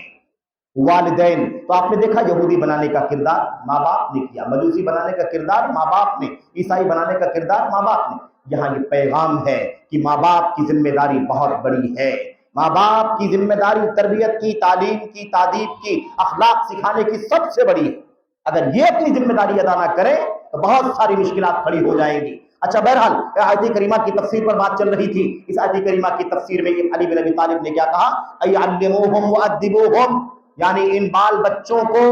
والدین. تو آپ نے دیکھا یہودی بنانے کا کردار ماں باپ نے کیا، مجوسی بنانے کا کردار ماں باپ نے، عیسائی بنانے کا کردار ماں باپ نے۔ یہاں یہ پیغام ہے کہ ماں باپ کی ذمہ داری بہت بڑی ہے، ماں باپ کی ذمہ داری تربیت کی، تعلیم کی، تادیب کی، اخلاق سکھانے کی سب سے بڑی ہے۔ اگر یہ اپنی ذمہ داری ادا نہ کریں تو بہت ساری مشکلات کھڑی ہو جائیں گی۔ اچھا بہرحال آیت کریمہ کی تفسیر پر بات چل رہی تھی، اس آیت کریمہ کی تفسیر میں علی بن ابی طالب نے کیا کہا، اَيَعَلِّمُوهُمْ وَأَدِّبُوهُمْ، یعنی ان بال بچوں کو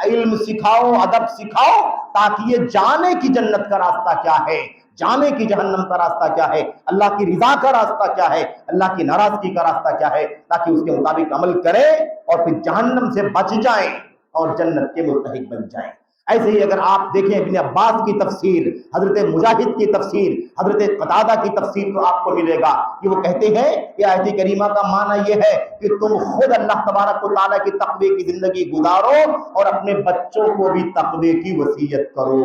علم سکھاؤ، ادب سکھاؤ، تاکہ یہ جانے کی جنت کا راستہ کیا ہے، جانے کی جہنم کا راستہ کیا ہے، اللہ کی رضا کا راستہ کیا ہے، اللہ کی ناراضگی کا راستہ کیا ہے، تاکہ اس کے مطابق عمل کریں اور پھر جہنم سے بچ جائیں اور جنت کے مستحق بن جائیں۔ ایسے ہی اگر آپ دیکھیں ابن عباس کی تفسیر، حضرت مجاہد کی تفسیر، حضرت قتادہ کی تفسیر، تو آپ کو ملے گا کہ وہ کہتے ہیں کہ آیت کریمہ کا معنی یہ ہے کہ تم خود اللہ تبارک و تعالیٰ کی تقوی کی زندگی گزارو اور اپنے بچوں کو بھی تقوی کی وصیت کرو،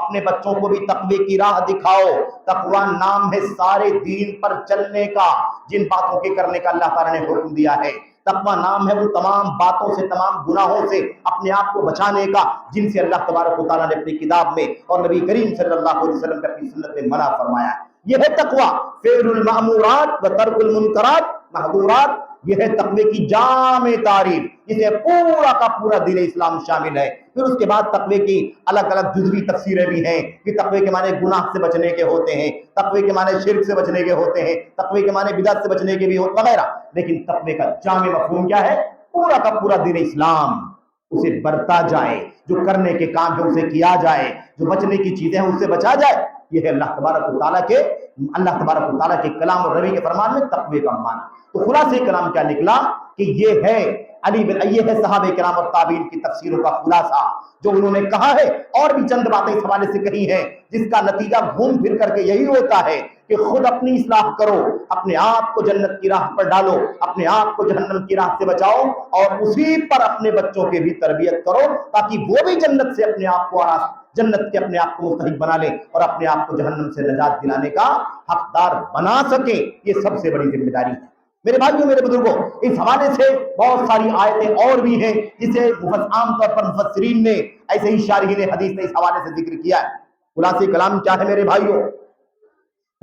اپنے بچوں کو بھی تقوی کی راہ دکھاؤ۔ تقوی نام ہے سارے دین پر چلنے کا، جن باتوں کے کرنے کا اللہ تعالیٰ نے حکم دیا ہے۔ تقوی نام ہے ان تمام باتوں سے، تمام گناہوں سے اپنے آپ کو بچانے کا، جن سے اللہ تبارک و تعالیٰ نے اپنی کتاب میں اور نبی کریم صلی اللہ علیہ وسلم نے اپنی سنت میں منع فرمایا ہے۔ یہ ہے تقوی، فعل المأمورات و ترک المنکرات محظورات، یہ ہے تقوی کی جامع تعریف، جسے پورا کا پورا دین اسلام شامل ہے۔ پھر اس کے بعد تقوی کی الگ الگ جزوی تفسیریں بھی ہیں کہ تقوی کے معنی گناہ سے بچنے کے ہوتے ہیں، تقوی کے معنی شرک سے بچنے کے ہوتے ہیں، تقوی کے معنی بدعت سے بچنے کے بھی ہوتے وغیرہ، لیکن تقوی کا جامع مفہوم کیا ہے؟ پورا کا پورا دین اسلام اسے برتا جائے، جو کرنے کے کام ہے اسے کیا جائے، جو بچنے کی چیزیں ہیں اس سے بچا جائے۔ یہ ہے اللہ تبارک و تعالیٰ کے کلام اور نبی کے فرمان میں تقوی کا معنی۔ تو خلاصہ کلام کیا نکلا کہ یہ ہے یہ ہے صحابہ کرام اور تابعین کی تفسیروں کا خلاصہ، جو انہوں نے کہا ہے۔ اور بھی چند باتیں اس حوالے سے کہی ہیں، جس کا نتیجہ گھوم پھر کر کے یہی ہوتا ہے کہ خود اپنی اصلاح کرو، اپنے آپ کو جنت کی راہ پر ڈالو، اپنے آپ کو جہنم کی راہ سے بچاؤ، اور اسی پر اپنے بچوں کی بھی تربیت کرو، تاکہ وہ بھی جنت سے اپنے آپ کو جنت کے اپنے آپ کو مستحق بنا لیں اور اپنے آپ کو جہنم سے نجات دلانے کا حقدار بنا سکیں۔ یہ سب سے بڑی ذمہ داری ہے میرے بھائیوں، میرے بزرگوں۔ اس حوالے سے بہت ساری آیتیں اور بھی ہیں، جسے عام طور پر مفسرین نے، ایسے ہی شارحین حدیث نے اس حوالے سے ذکر کیا ہے۔ خلاصہ کلام کیا ہے میرے بھائیوں؟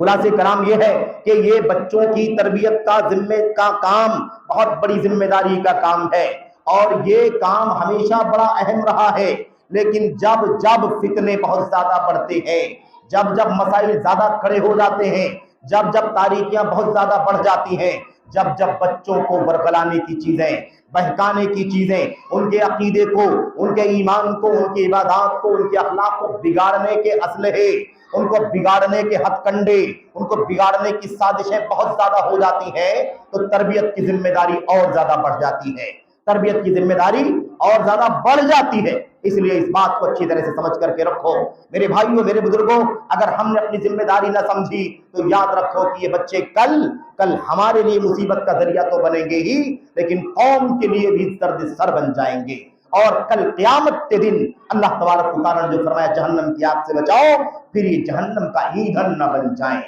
خلاصہ کلام یہ ہے کہ یہ بچوں کی تربیت کا کام بہت بڑی ذمہ داری کا کام ہے، اور یہ کام ہمیشہ بڑا اہم رہا ہے۔ لیکن جب جب فتنے بہت زیادہ بڑھتے ہیں، جب جب مسائل زیادہ کھڑے ہو جاتے ہیں، جب جب تاریکیاں بہت زیادہ بڑھ جاتی ہیں، جب جب بچوں کو برگلانے کی چیزیں، بہکانے کی چیزیں، ان کے عقیدے کو، ان کے ایمان کو، ان کی عبادات کو، ان کے اخلاق کو بگاڑنے کے اسلحے، ان کو بگاڑنے کے ہتھ کنڈے، ان کو بگاڑنے کی سازشیں بہت زیادہ ہو جاتی ہیں، تو تربیت کی ذمہ داری اور زیادہ بڑھ جاتی ہے، تربیت کی ذمہ داری اور زیادہ بڑھ جاتی ہے۔ اس لیے اس بات کو اچھی طرح سے سمجھ کر کے رکھو میرے بھائیوں، میرے بزرگوں۔ اگر ہم نے اپنی ذمہ داری نہ سمجھی تو یاد رکھو کہ یہ بچے کل ہمارے لیے مصیبت کا ذریعہ تو بنیں گے ہی، لیکن قوم کے لیے بھی درد سر بن جائیں گے۔ اور کل قیامت کے دن اللہ تبارک و تعالیٰ نے جو فرمایا جہنم کی آگ سے بچاؤ، پھر یہ جہنم کا ایندھن نہ بن جائیں،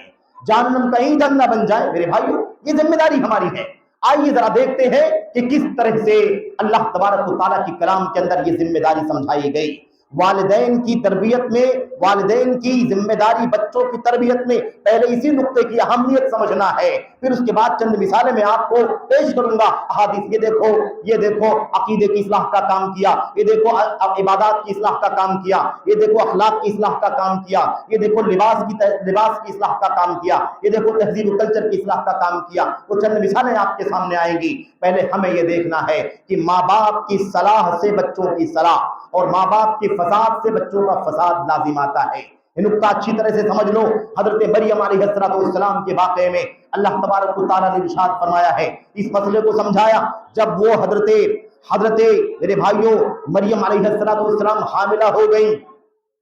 جہنم کا ایندھن نہ بن جائیں۔ میرے بھائیوں، یہ ذمہ داری ہماری ہے۔ آئیے ذرا دیکھتے ہیں کہ کس طرح سے اللہ تبارک و تعالیٰ کی کلام کے اندر یہ ذمہ داری سمجھائی گئی۔ والدین کی تربیت میں، والدین کی ذمہ داری بچوں کی تربیت میں پہلے اسی نقطے کی اہمیت سمجھنا ہے، پھر اس کے بعد چند مثالیں میں آپ کو پیش کروں گا۔ احادیث یہ دیکھو عقیدے کی اصلاح کا کام کیا، یہ دیکھو عبادات کی اصلاح کا کام کیا، یہ دیکھو اخلاق کی اصلاح کا کام کیا، یہ دیکھو لباس کی اصلاح کا کام کیا، یہ دیکھو تہذیب و کلچر کی اصلاح کا کام کیا۔ وہ چند مثالیں آپ کے سامنے آئیں گی۔ پہلے ہمیں یہ دیکھنا ہے کہ ماں باپ کی صلاح سے بچوں کی صلاح، اور ماں باپ کے فساد سے بچوں کا فساد لازم آتا ہے۔ یہ نقطہ اچھی طرح سے سمجھ لو۔ حضرت مریم علیہ السلام کے واقعے میں اللہ تبارک و تعالیٰ نے ارشاد فرمایا ہے، اس مسئلے کو سمجھایا جب وہ حضرت میرے بھائیوں مریم علیہ السلام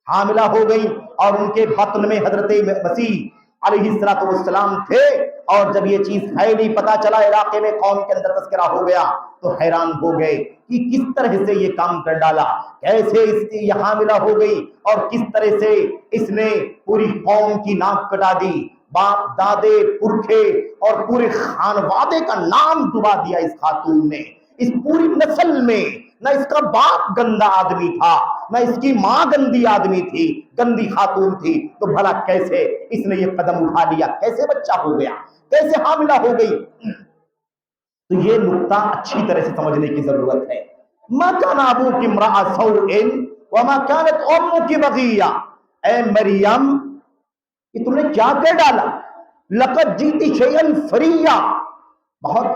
حاملہ ہو گئی اور ان کے بطن میں حضرت مسیح علیہ السلام تھے، اور جب یہ چیز پھیلی، پتا چلا علاقے میں، قوم کے اندر تذکرہ ہو گیا، تو حیران ہو گئے کہ کس طرح سے یہ کام کر ڈالا، کیسے اس کی یہ حاملہ ہو گئی، اور کس طرح سے اس نے پوری قوم کی ناک کٹا دی، باپ دادے پرکھے اور پورے خانوادے کا نام ڈبا دیا اس خاتون نے۔ اس پوری نسل میں نہ اس کا باپ گندا آدمی تھا نہ اس کی ماں گندی آدمی تھی، گندی خاتون تھی، تو بھلا کیسے اس نے یہ قدم اٹھا لیا، کیسے بچہ ہو گیا، کیسے حاملہ ہو گئی؟ تو یہ نقطہ اچھی طرح سے سمجھنے کی ضرورت ہے۔ ما کان ابوک امرأ سوء وما کانت امک بغیہ، اے مریم کہ تم نے کیا کر ڈالا، لقد جئت شیئا فریہ، بہت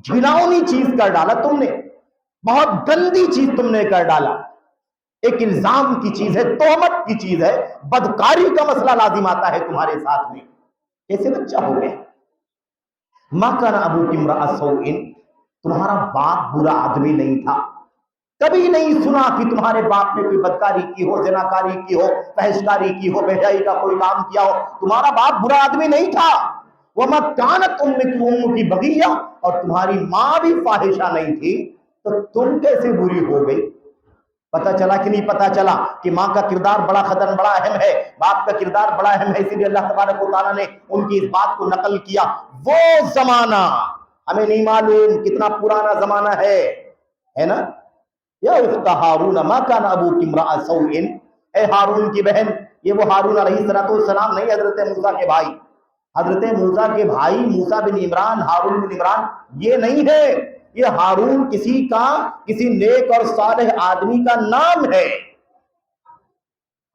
گھناؤنی چیز کر ڈالا تم نے، بہت گندی چیز تم نے کر ڈالا، ایک الزام کی چیز ہے، تہمت کی چیز ہے، بدکاری کا مسئلہ لازم آتا ہے تمہارے ساتھ میں، کیسے بچہ ہو گیا؟ ما کان ابوک امرأ سوء، تمہارا باپ برا آدمی نہیں تھا، کبھی نہیں سنا کہ تمہارے باپ نے کوئی بدکاری کی ہو، زناکاری کی ہو، فحشکاری کی ہو، بے حیائی کا کوئی کام کیا ہو، تمہارا باپ برا آدمی نہیں تھا۔ وما کانت امک بغیہ، اور تمہاری ماں بھی فاحشہ نہیں تھی، تو تم کیسے بری ہو گئی؟ پتہ چلا کہ نہیں پتہ چلا کہ ماں کا کردار بڑا اہم ہے، باپ کا کردار بڑا اہم ہے، اسی لیے اللہ تبارک و تعالیٰ نے ان کی اس بات کو نقل کیا۔ وہ زمانہ ہمیں نہیں معلوم کتنا پرانا زمانہ ہے نا، یا اخت ہارون ما کان ابوک امرأ سوء، اے ہارون کی بہن، یہ وہ ہارون علیہ السلام نہیں، حضرت موسیٰ کے بھائی، حضرت موسیٰ کے بھائی موسیٰ بن عمران، ہارون بن عمران یہ نہیں ہے، یہ ہارون کسی نیک اور صالح آدمی کا نام ہے،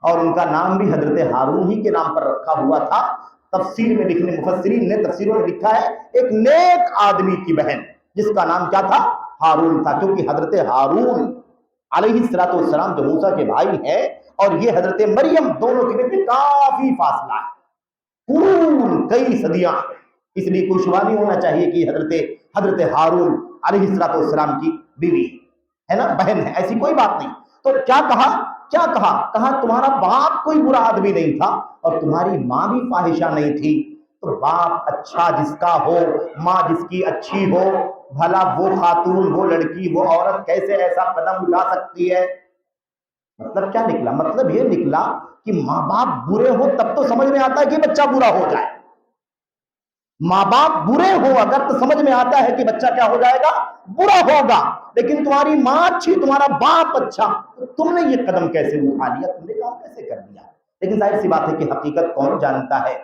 اور ان کا نام بھی حضرت ہارون ہی کے نام پر رکھا ہوا تھا۔ تفسیر میں لکھنے مفسرین نے تفسیروں میں لکھا ہے ایک نیک آدمی کی بہن جس کا نام کیا تھا؟ ہارون تھا، کیونکہ حضرت ہارون علیہ السلام جو موسیٰ کے بھائی ہیں اور یہ حضرت مریم، دونوں کے بیچ میں کافی فاصلہ ہے، قرون، کئی صدیاں، اس لیے کوئی شبہ نہیں ہونا چاہیے کہ حضرت ہارون علیہ السلام کی بیوی ہے نا، بہن ہے، ایسی کوئی بات نہیں۔ تو کیا کہا تمہارا باپ کوئی برا آدمی نہیں تھا اور تمہاری ماں بھی فاحشہ نہیں تھی، تو باپ اچھا جس کا ہو، ماں جس کی اچھی ہو، بھلا وہ خاتون، وہ لڑکی، وہ عورت کیسے ایسا قدم اٹھا سکتی ہے؟ مطلب کیا نکلا؟ مطلب یہ نکلا کہ ماں باپ برے ہو تب تو سمجھ میں آتا ہے کہ بچہ برا ہو جائے، ماں باپ برے ہو اگر تو سمجھ میں آتا ہے کہ بچہ کیا ہو جائے گا؟ برا ہوگا، لیکن تمہاری ماں اچھی، تمہارا باپ اچھا، تو تم نے یہ قدم کیسے اٹھا لیا، تم نے کام کیسے کر دیا؟ لیکن ظاہر سی بات ہے کہ حقیقت کون جانتا ہے؟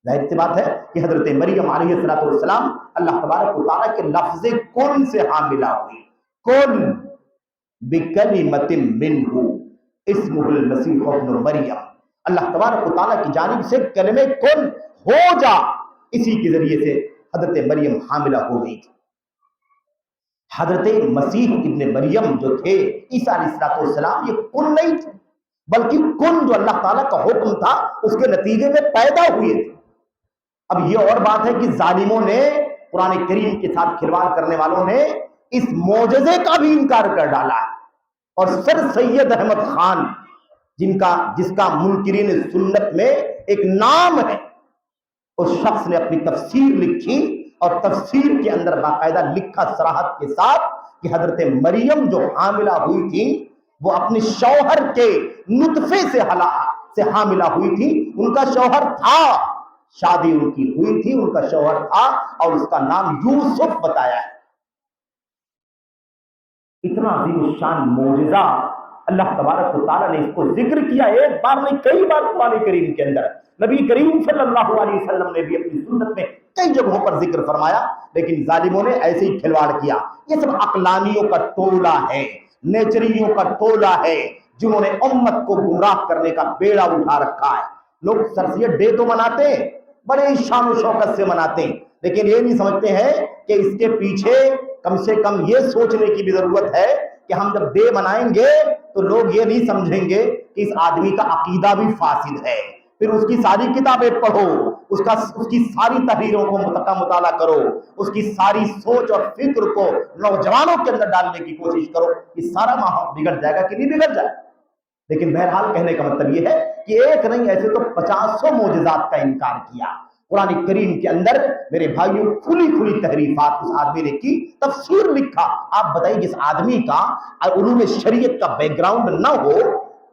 ظاہر سی بات ہے کہ حضرت مریم علیہ السلام اللہ تبارک و تعالیٰ کے لفظ کن سے حاملہ ہوئی، کن بکلمۃ منہ اسمہ المسیح ابن مریم، اللہ تبارک و تعالیٰ کی جانب سے کلمہ کن ہو جا، اسی کے ذریعے سے حضرت مریم حاملہ ہو گئی تھی۔ حضرت مسیح ابن مریم جو تھے عیسیٰ علیہ السلام، یہ کن نہیں تھے، بلکہ کن جو اللہ تعالیٰ کا حکم تھا اس کے نتیجے میں پیدا ہوئے تھے۔ اب یہ اور بات ہے کہ ظالموں نے، قرآن کریم کے ساتھ کھلواڑ کرنے والوں نے اس معجزے کا بھی انکار کر ڈالا ہے، اور سر سید احمد خان جس کا منکرین سنت میں ایک نام ہے، اس شخص نے اپنی تفسیر لکھی اور تفسیر کے اندر باقاعدہ لکھا صراحت کے ساتھ کہ حضرت مریم جو حاملہ ہوئی تھی وہ اپنے شوہر کے نطفے سے حاملہ ہوئی تھی، ان کا شوہر تھا، شادی ان کی ہوئی تھی، ان کا شوہر تھا اور اس کا نام یوسف بتایا ہے۔ اتنا عظیم الشان معجزہ اللہ تبارک و تعالیٰ نے اس کو ذکر کیا، ایک بار نہیں کئی بار قرآن کریم کے اندر۔ نبی کریم صلی اللہ علیہ وسلم نے بھی اپنی سنت میں کئی جگہوں پر ذکر فرمایا، لیکن ظالموں نے ایسے ہی کھلواڑ کیا۔ یہ سب عقلانیوں کا ٹولہ ہے، نیچریوں کا ٹولہ ہے، جنہوں نے امت کو گمراہ کرنے کا بیڑا اٹھا رکھا ہے۔ لوگ سرسید ڈے تو مناتے ہیں، بڑے شان و شوکت سے مناتے ہیں، لیکن یہ نہیں سمجھتے ہیں کہ اس کے پیچھے کم سے کم یہ سوچنے کی بھی ضرورت ہے کہ ہم جب ڈے منائیں گے تو لوگ یہ نہیں سمجھیں گے کہ اس آدمی کا عقیدہ بھی فاسد ہے، پھر اس کی ساری کتابیں پڑھو، اس کی ساری تحریروں کو مطالعہ کرو، اس کی ساری سوچ اور فکر کو نوجوانوں کے اندر ڈالنے کی کوشش کرو، یہ سارا ماحول بگڑ جائے گا کہ نہیں بگڑ جائے۔ لیکن بہرحال کہنے کا مطلب یہ ہے کہ ایک نہیں ایسے تو 50 معجزات کا انکار کیا قرآن کریم کے اندر۔ میرے بھائیوں، کھلی تحریفات اس آدمی نے کی، تفسیر لکھا۔ آپ بتائیے جس آدمی کا علوم شریعت کا بیک گراؤنڈ نہ ہو،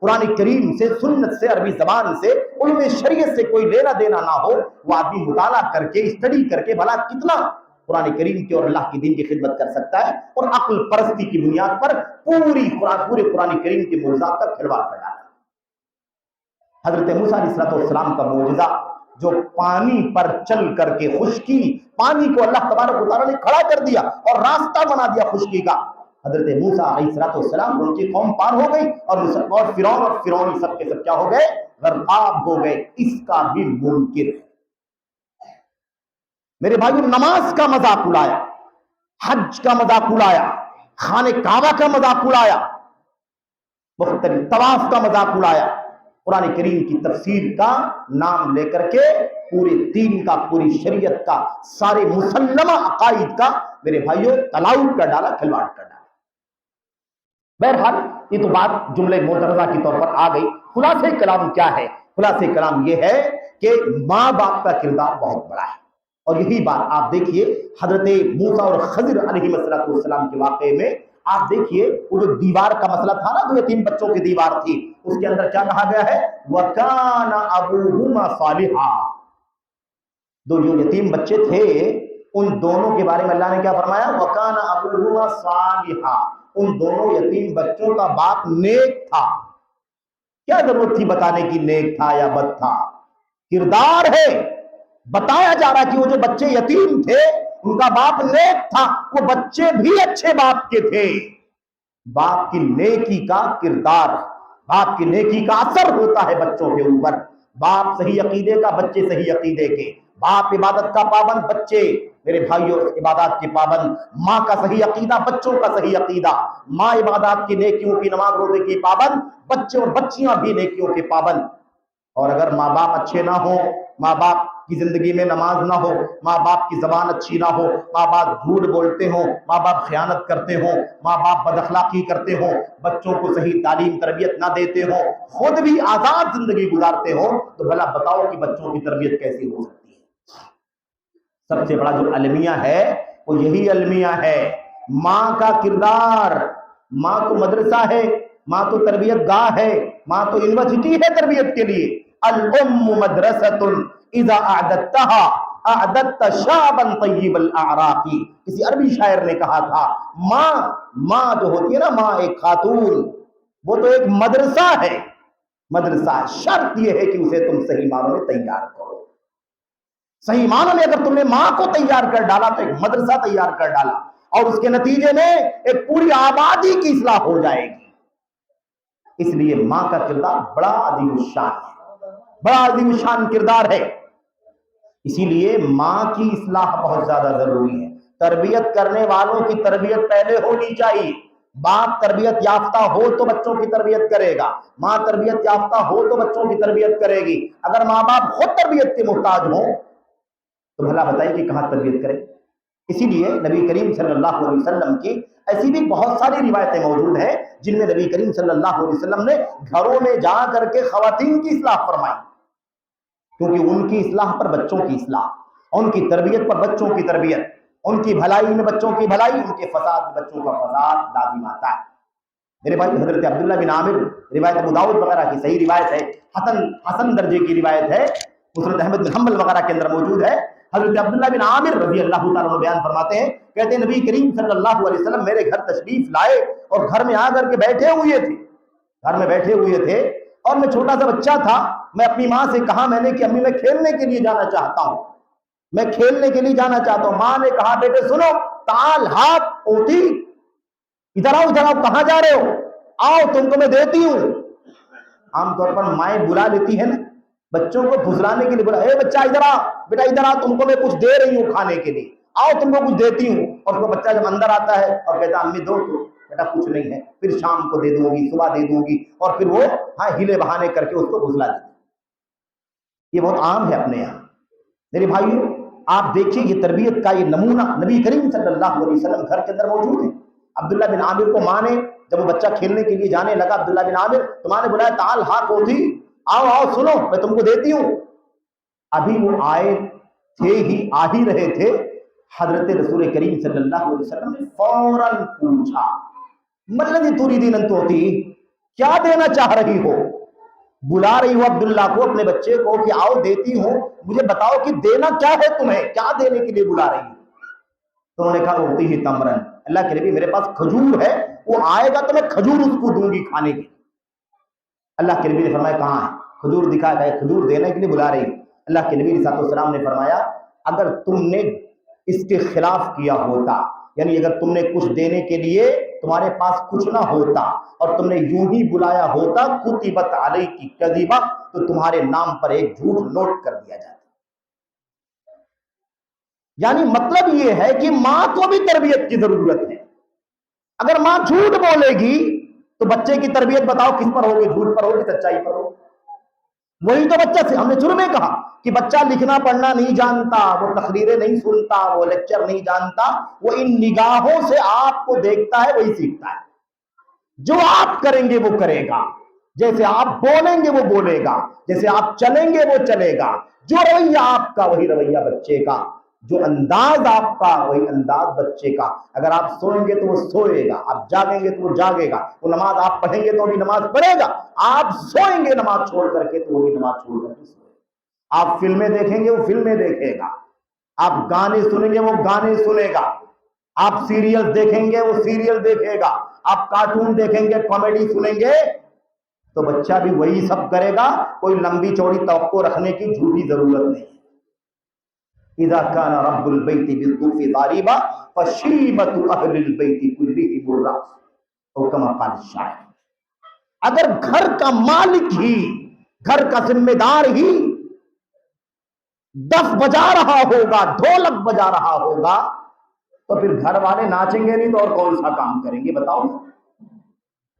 قرآن کریم سے، سنت سے، عربی زبان سے، علوم شریعت سے کوئی لینا دینا نہ ہو، وہ آدمی مطالعہ کر کے، اسٹڈی کر کے بھلا کتنا قرآن کریم کے اور اللہ کے دین کی خدمت کر سکتا ہے، اور عقل پرستی کی بنیاد پر پورے قرآن کریم کے معجزات کا کھلواڑ کر ڈالا۔ حضرت موسیٰ علیہ السلام کا معجزہ جو پانی پر چل کر کے خشکی، پانی کو اللہ تبارک و تعالیٰ نے کھڑا کر دیا اور راستہ بنا دیا خشکی کا۔ حضرت موسیٰ علیہ السلام ان کی قوم پار ہو گئی، اور فرعون سب کے سب کیا ہو گئے؟ غرقاب ہو گئے۔ اس کا بھی منکر ہے۔ میرے بھائیو، نماز کا مذاق اڑایا، حج کا مذاق اڑایا، خانہ کعبہ کا مذاق اڑایا، مختلف طواف کا مذاق اڑایا، قرآن کریم کی تفسیر کا نام لے کر کے پورے دین کا، پوری شریعت کا، سارے مسلمہ عقائد کا میرے بھائیو تلاؤ کر ڈالا، کھلواڑ کر ڈالا۔ بہرحال یہ تو بات جملے معترضہ کے طور پر آ گئی۔ خلاصہ کلام کیا ہے؟ خلاصہ کلام یہ ہے کہ ماں باپ کا کردار بہت بڑا ہے، اور یہی بات آپ دیکھیے حضرت موسیٰ اور خضر علیہ السلام کے واقعے میں آپ دیکھیے، وہ جو دیوار کا مسئلہ تھا نا، جو یتیم بچوں کی دیوار تھی، اس کے اندر کیا کہا گیا ہے؟ وَكَانَ أَبُوهُمَا صَالِحًا۔ دو جو یتیم بچے تھے ان دونوں کے بارے میں اللہ نے کیا فرمایا؟ وَكَانَ أَبُوهُمَا صَالِحًا۔ ان دونوں یتیم بچوں کا باپ نیک تھا۔ کیا ضرورت تھی بتانے کی نیک تھا یا بد تھا؟ کردار ہے، بتایا جا رہا کہ وہ جو بچے یتیم تھے ان کا باپ نیک تھا، وہ بچے بھی اچھے باپ کے تھے۔ باپ کی نیکی کا کردار، باپ کی نیکی کا اثر ہوتا ہے بچوں کے اوپر۔ باپ صحیح عقیدے کا، بچے صحیح عقیدے کے۔ باپ عبادت کا پابند، بچے میرے بھائیوں عبادات کے پابند۔ ماں کا صحیح عقیدہ، بچوں کا صحیح عقیدہ۔ ماں عبادات کی، نیکیوں کی، نماز روزے کی پابند، بچے اور بچیاں بھی نیکیوں کے پابند۔ اور اگر ماں باپ اچھے نہ ہوں، ماں باپ کی زندگی میں نماز نہ ہو، ماں باپ کی زبان اچھی نہ ہو، ماں باپ جھوٹ بولتے ہوں، ماں باپ خیانت کرتے ہوں، ماں باپ بد اخلاقی کرتے ہوں، بچوں کو صحیح تعلیم تربیت نہ دیتے ہوں، خود بھی آزاد زندگی گزارتے ہوں، تو بھلا بتاؤ کہ بچوں کی تربیت کیسی ہو سکتی ہے؟ سب سے بڑا جو المیہ ہے وہ یہی المیہ ہے، ماں کا کردار۔ ماں تو مدرسہ ہے، ماں تو تربیت گاہ ہے، ماں تو یونیورسٹی ہے تربیت کے لیے۔ الام مدرسۃ اذا اعددتها اعددت شعبا طیب الاعراق۔ کسی عربی شاعر نے کہا تھا ماں جو ہوتی ہے نا، ماں ایک خاتون، وہ تو ایک مدرسہ ہے۔ مدرسہ شرط یہ ہے کہ اسے تم صحیح معنوں میں تیار کرو۔ صحیح معنوں میں اگر تم نے ماں کو تیار کر ڈالا تو ایک مدرسہ تیار کر ڈالا، اور اس کے نتیجے میں ایک پوری آبادی کی اصلاح ہو جائے گی۔ اس لیے ماں کا کردار بڑا عظیم الشان ہے، بڑا عظیم الشان کردار ہے۔ اسی لیے ماں کی اصلاح بہت زیادہ ضروری ہے۔ تربیت کرنے والوں کی تربیت پہلے ہونی چاہیے۔ باپ تربیت یافتہ ہو تو بچوں کی تربیت کرے گا، ماں تربیت یافتہ ہو تو بچوں کی تربیت کرے گی۔ اگر ماں باپ خود تربیت کے محتاج ہوں تو بھلا بتائیے کہ کہاں تربیت کرے؟ اسی لیے نبی کریم صلی اللہ علیہ وسلم کی ایسی بھی بہت ساری روایتیں موجود ہیں جن میں نبی کریم صلی اللہ علیہ وسلم نے گھروں میں جا کر کے خواتین کی اصلاح فرمائی، کیونکہ ان کی اصلاح پر بچوں کی اصلاح، ان کی تربیت پر بچوں کی تربیت، ان کی بھلائی میں بچوں کی بھلائی، ان کے فساد میں بچوں کا فساد لازم آتا ہے۔ میرے بھائی، حضرت عبداللہ بن عامر، روایت ابو داؤد وغیرہ کی صحیح روایت ہے، حسن درجے کی روایت ہے، مسند احمد بن حنبل وغیرہ کے اندر موجود ہے۔ حضرت عبداللہ بن عامر رضی اللہ تعالیٰ عنہ بیان فرماتے ہیں، کہتے ہیں نبی کریم صلی اللہ علیہ وسلم میرے گھر تشریف لائے اور گھر میں آ کر کے بیٹھے ہوئے تھے، اور میں چھوٹا سا بچہ تھا۔ میں اپنی ماں سے کہا میں نے کہ امی میں کھیلنے کے لیے جانا چاہتا ہوں، میں کھیلنے کے لیے جانا چاہتا ہوں۔ ماں نے کہا بیٹے سنو، تعال ہاتھ اوتی، ادھر آؤ ادھر آؤ، کہاں جا رہے ہو؟ آؤ تم کو میں دیتی ہوں۔ عام طور پر مائیں بلا لیتی ہیں نا بچوں کو پھسلانے کے لیے، بولا اے بچہ ادھر آ، بیٹا ادھر آ، تم کو میں کچھ دے رہی ہوں کھانے کے لیے، آؤ تم کو کچھ دیتی ہوں۔ اور وہ بچہ جب اندر آتا ہے اور کہتا امی دو، تو بیٹا کچھ نہیں ہے، پھر شام کو دے دوں گی، صبح دے دوں گی، اور پھر وہ ہیلے بہانے کر کے اس کو پھسلا دیتی۔ یہ بہت عام ہے اپنے یہاں۔ میرے بھائیو، آپ دیکھیے یہ تربیت کا یہ نمونہ نبی کریم صلی اللہ علیہ وسلم گھر کے اندر موجود ہے۔ عبداللہ بن عامر کو ماں نے، جب وہ بچہ کھیلنے کے لیے جانے لگا، عبداللہ بن عامر، تو ماں نے بلایا تعال ہاتھ اوتی، آؤ آؤ سنو میں تم کو دیتی ہوں۔ ابھی وہ آئے تھے ہی، آ ہی رہے تھے، حضرت رسول کریم صلی اللہ علیہ وسلم نے فوراً پوچھا مَلَّذِي تُرِيدِينَ أَن تُعْطِيهِ، کیا دینا چاہ رہی ہو؟ بلا رہی ہو عبداللہ کو، اپنے بچے کو، کہ آؤ دیتی ہوں، مجھے بتاؤ کہ دینا کیا ہے تمہیں، کیا دینے کے لیے بلا رہی ہو؟ تو انہوں نے کہا اُعطیہ تمرن، اللہ کے نبی میرے پاس کھجور ہے، وہ آئے گا تو میں کھجور اس کو دوں گی کھانے کی۔ اللہ کے نبی نے فرمایا کہاں ہے؟ کھجور دکھایا گیا، کھجور دینے کے لیے بلا رہی۔ اللہ کے نبی صلی اللہ علیہ وسلم نے فرمایا اگر تم نے اس کے خلاف کیا ہوتا، یعنی اگر تم نے کچھ دینے کے لیے تمہارے پاس کچھ نہ ہوتا اور تم نے یوں ہی بلایا ہوتا، کتبت علیک کذبہ، تو تمہارے نام پر ایک جھوٹ نوٹ کر دیا جاتا۔ یعنی مطلب یہ ہے کہ ماں کو بھی تربیت کی ضرورت ہے۔ اگر ماں جھوٹ بولے گی تو بچے کی تربیت بتاؤ کس پر ہوگی؟ جھوٹ پر ہوگی، سچائی پر ہوگی؟ وہی تو بچہ سے ہم نے شروع میں کہا کہ بچہ لکھنا پڑھنا نہیں جانتا، وہ تقریریں نہیں سنتا، وہ لیکچر نہیں جانتا، وہ ان نگاہوں سے آپ کو دیکھتا ہے، وہی سیکھتا ہے۔ جو آپ کریں گے وہ کرے گا، جیسے آپ بولیں گے وہ بولے گا، جیسے آپ چلیں گے وہ چلے گا، جو رویہ آپ کا وہی رویہ بچے کا، جو انداز آپ کا وہی انداز بچے کا۔ اگر آپ سوئیں گے تو وہ سوئے گا، آپ جاگیں گے تو وہ جاگے گا، وہ نماز آپ پڑھیں گے تو بھی نماز پڑھے گا، آپ سوئیں گے نماز چھوڑ کر کے تو وہ بھی نماز چھوڑ کر کے سوئے گا، آپ فلمیں دیکھیں گے وہ فلمیں دیکھے گا، آپ گانے سنیں گے وہ گانے سنے گا، آپ سیریل دیکھیں گے وہ سیریل دیکھے گا، آپ کارٹون دیکھیں گے، کامیڈی سنیں گے، تو بچہ بھی وہی سب کرے گا۔ کوئی لمبی چوڑی توقع رکھنے کی جھوٹی ضرورت نہیں۔ اذا كان رب البيت بالضيوف ضاربا فشيمة اهل البيت كلهم الراس، او كما قال الشاعر۔ اگر گھر کا مالک ہی، گھر کا ذمہ دار ہی دف بجا رہا ہوگا، ڈھولک بجا رہا ہوگا، تو پھر گھر والے ناچیں گے نہیں تو اور کون سا کام کریں گے بتاؤ؟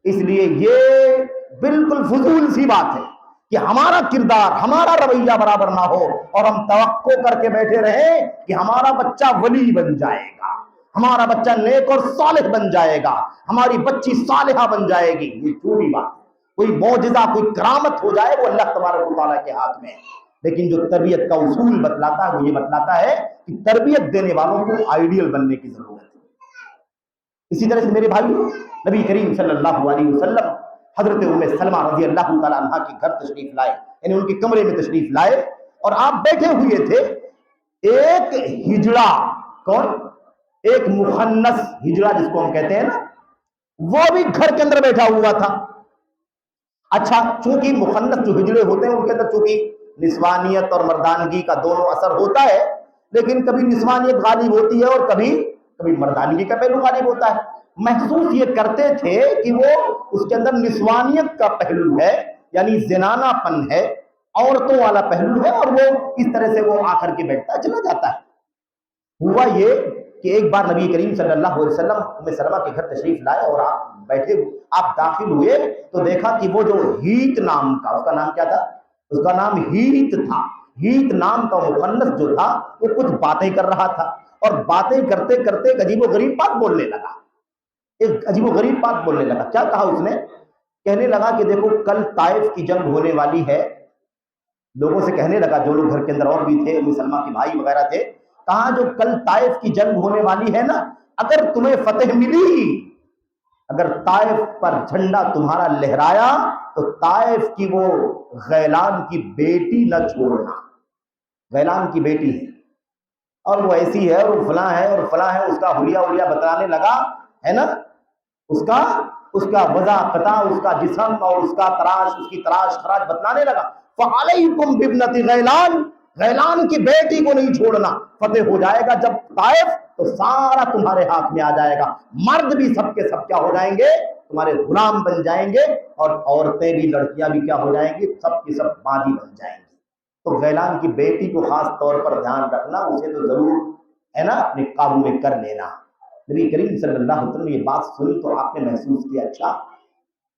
اس لیے یہ بالکل فضول سی بات ہے کہ ہمارا کردار، ہمارا رویہ برابر نہ ہو اور ہم توقع کر کے بیٹھے رہیں کہ ہمارا بچہ ولی بن جائے گا، ہمارا بچہ نیک اور صالح بن جائے گا، ہماری بچی صالحہ بن جائے گی۔ یہ جھوٹی بات ہے۔ کوئی معجزہ، کوئی کرامت ہو جائے وہ اللہ تبارک و تعالیٰ کے ہاتھ میں ہے، لیکن جو تربیت کا اصول بتلاتا ہے وہ یہ بتلاتا ہے کہ تربیت دینے والوں کو آئیڈیل بننے کی ضرورت ہے۔ اسی طرح سے میرے بھائیو، نبی کریم صلی اللہ علیہ وسلم حضرت ام سلمہ رضی اللہ تعالیٰ عنہ کے گھر تشریف لائے، یعنی ان کے کمرے میں تشریف لائے، اور آپ بیٹھے ہوئے تھے۔ ایک ہجڑا، کون؟ ایک مخنث ہجڑا جس کو ہم کہتے ہیں نا، وہ بھی گھر کے اندر بیٹھا ہوا تھا۔ اچھا، چونکہ مخنث جو ہجڑے ہوتے ہیں ان کے اندر چونکہ نسوانیت اور مردانگی کا دونوں اثر ہوتا ہے، لیکن کبھی نسوانیت غالب ہوتی ہے اور کبھی مردانگی کا پہلو غالب ہوتا ہے۔ محسوس یہ کرتے تھے کہ وہ اس کے اندر نسوانیت کا پہلو ہے، یعنی زنانہ پن ہے، عورتوں والا پہلو ہے، اور وہ اس طرح سے وہ آ کر کے بیٹھتا چلا جاتا ہے۔ ہوا یہ کہ ایک بار نبی کریم صلی اللہ علیہ وسلم ام سلمہ کے گھر تشریف لائے اور آپ بیٹھے، آپ داخل ہوئے تو دیکھا کہ وہ جو ہیت نام کا، اس کا نام کیا تھا؟ اس کا نام ہیت تھا۔ ہیت نام کا مخنث جو تھا وہ کچھ باتیں کر رہا تھا، اور باتیں کرتے کرتے ایک عجیب و غریب بات بولنے لگا۔ ایک عجیب و غریب بات بولنے لگا۔ کیا کہا اس نے؟ کہنے لگا کہ دیکھو کل طائف کی جنگ ہونے والی ہے۔ لوگوں سے کہنے لگا، جو لوگ گھر کے اندر اور بھی تھے، ام سلمہ کے بھائی وغیرہ تھے، کہا جو کل طائف کی جنگ ہونے والی ہے نا، اگر تمہیں فتح ملی، اگر طائف پر جھنڈا تمہارا لہرایا تو طائف کی وہ غیلان کی بیٹی نہ چھوڑنا۔ غیلان کی بیٹی ہے اور وہ ایسی ہے اور وہ فلاں ہے اور فلاں ہے، اس کا حلیہ بتانے لگا ہے نا، اس کا وضع قطع، اس کا جسم اور اس کا تراش، اس کی تراش خراش بتلانے لگا۔ فعلیکم بابنۃ غیلان، غیلان کی بیٹی کو نہیں چھوڑنا، فتح ہو جائے گا جب طائف تو سارا تمہارے ہاتھ میں آ جائے گا، مرد بھی سب کے سب کیا ہو جائیں گے؟ تمہارے غلام بن جائیں گے، اور عورتیں بھی، لڑکیاں بھی کیا ہو جائیں گی؟ سب کی سب باندھی بن جائیں گی۔ تو غیلان کی بیٹی کو خاص طور پر دھیان رکھنا، اسے تو ضرور ہے نا اپنے قابو میں کر لینا۔ نبی کریم صلی اللہ علیہ وسلم نے یہ بات سنی تو آپ نے محسوس کیا، اچھا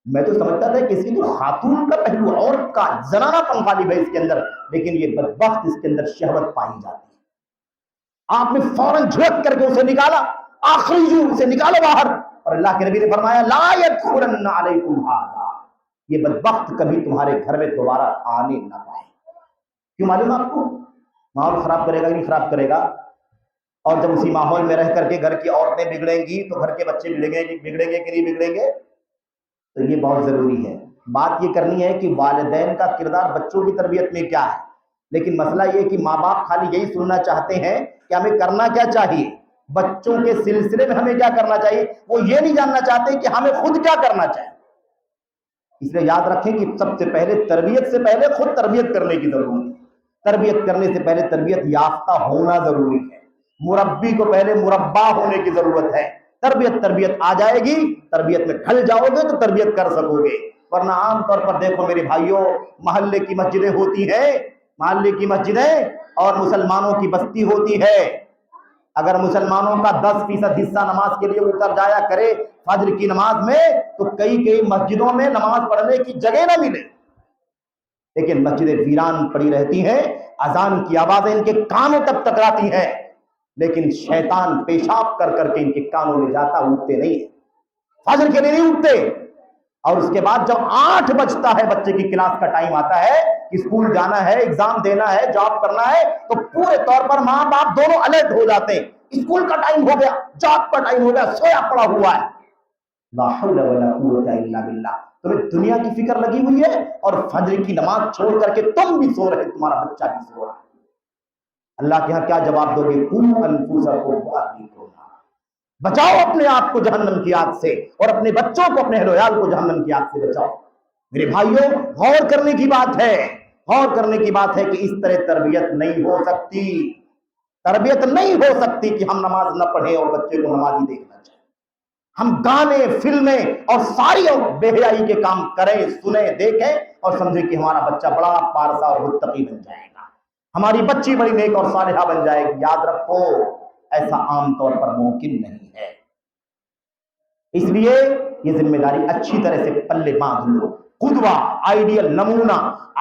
میں تو سمجھتا تھا کہ اس کی تو خاتون کا پہلو، عورت کا زنانہ پن غالب ہے اس کے اندر، لیکن یہ بدبخت اس کے اندر شہوت پائی جاتی ہے۔ آپ نے فوراً جھڑک کر کے اسے نکالا، اخرجوا، اسے نکالو باہر، اور اللہ کے نبی نے فرمایا لا يدخلن علیکم ھذا، یہ بدبخت کبھی تمہارے گھر میں دوبارہ آنے نہ پائے۔ کیوں معلوم آپ کو؟ ماحول خراب کرے گا نہیں خراب کرے گا، اور جب اسی ماحول میں رہ کر کے گھر کی عورتیں بگڑیں گی تو گھر کے بچے بگڑیں گے کہ نہیں بگڑیں گے؟ تو یہ بہت ضروری ہے۔ بات یہ کرنی ہے کہ والدین کا کردار بچوں کی تربیت میں کیا ہے، لیکن مسئلہ یہ کہ ماں باپ خالی یہی سننا چاہتے ہیں کہ ہمیں کرنا کیا چاہیے، بچوں کے سلسلے میں ہمیں کیا کرنا چاہیے، وہ یہ نہیں جاننا چاہتے کہ ہمیں خود کیا کرنا چاہیے۔ اس لیے یاد رکھیں کہ سب سے پہلے تربیت سے پہلے خود تربیت کرنے کی ضرورت ہے۔ تربیت کرنے سے پہلے تربیت یافتہ ہونا ضروری ہے۔ مربی کو پہلے مربع ہونے کی ضرورت ہے۔ تربیت آ جائے گی، تربیت میں ڈھل جاؤ گے تو تربیت کر سکو گے۔ ورنہ عام طور پر دیکھو میرے بھائیوں، محلے کی مسجدیں ہوتی ہیں، محلے کی مسجدیں اور مسلمانوں کی بستی ہوتی ہے۔ اگر مسلمانوں کا 10% حصہ نماز کے لیے اتر جایا کرے فجر کی نماز میں، تو کئی مسجدوں میں نماز پڑھنے کی جگہ نہ ملے، لیکن مسجدیں ویران پڑی رہتی ہیں، اذان کی آوازیں ان کے کانوں تک ٹکراتی ہیں، لیکن شیطان پیشاب کر کر کے ان کے کانوں میں جاتا، اٹھتے نہیں، فجر کے لیے نہیں اٹھتے۔ اور اس کے بعد جب 8 بجتا ہے، بچے کی کلاس کا ٹائم آتا ہے، اسکول جانا ہے، ایگزام دینا ہے، جاب کرنا ہے، تو پورے طور پر ماں باپ دونوں الرٹ ہو جاتے ہیں، اسکول کا ٹائم ہو گیا، جاب کا ٹائم ہو گیا، سویا پڑا ہوا ہے۔ لا حول ولا قوت الا باللہ۔ تمہیں دنیا کی فکر لگی ہوئی ہے اور فجر کی نماز چھوڑ کر کے تم بھی سو رہے، تمہارا بچہ بھی سو رہا ہے۔ اللہ کے ہاں کیا جواب دو گے؟ قوا انفسکم واہلیکم نارا، بچاؤ اپنے آپ کو جہنم کی آگ سے، اور اپنے بچوں کو، اپنے اہل و عیال کو جہنم کی آگ سے بچاؤ۔ میرے بھائیوں، غور کرنے کی بات ہے، غور کرنے کی بات ہے کہ اس طرح تربیت نہیں ہو سکتی، تربیت نہیں ہو سکتی کہ ہم نماز نہ پڑھیں اور بچے کو نمازی دیکھنا چاہیے، ہم گانے، فلمیں اور ساری بے حیائی کے کام کریں، سنیں، دیکھیں اور سمجھیں کہ ہمارا بچہ بڑا پارسا اور متقی بن جائے گا، ہماری بچی بڑی نیک اور صالحہ بن جائے گی۔ یاد رکھو، ایسا عام طور پر ممکن نہیں ہے۔ اس لیے یہ ذمہ داری اچھی طرح سے پلے باندھ لو۔ قدوہ، آئیڈیل، نمونہ،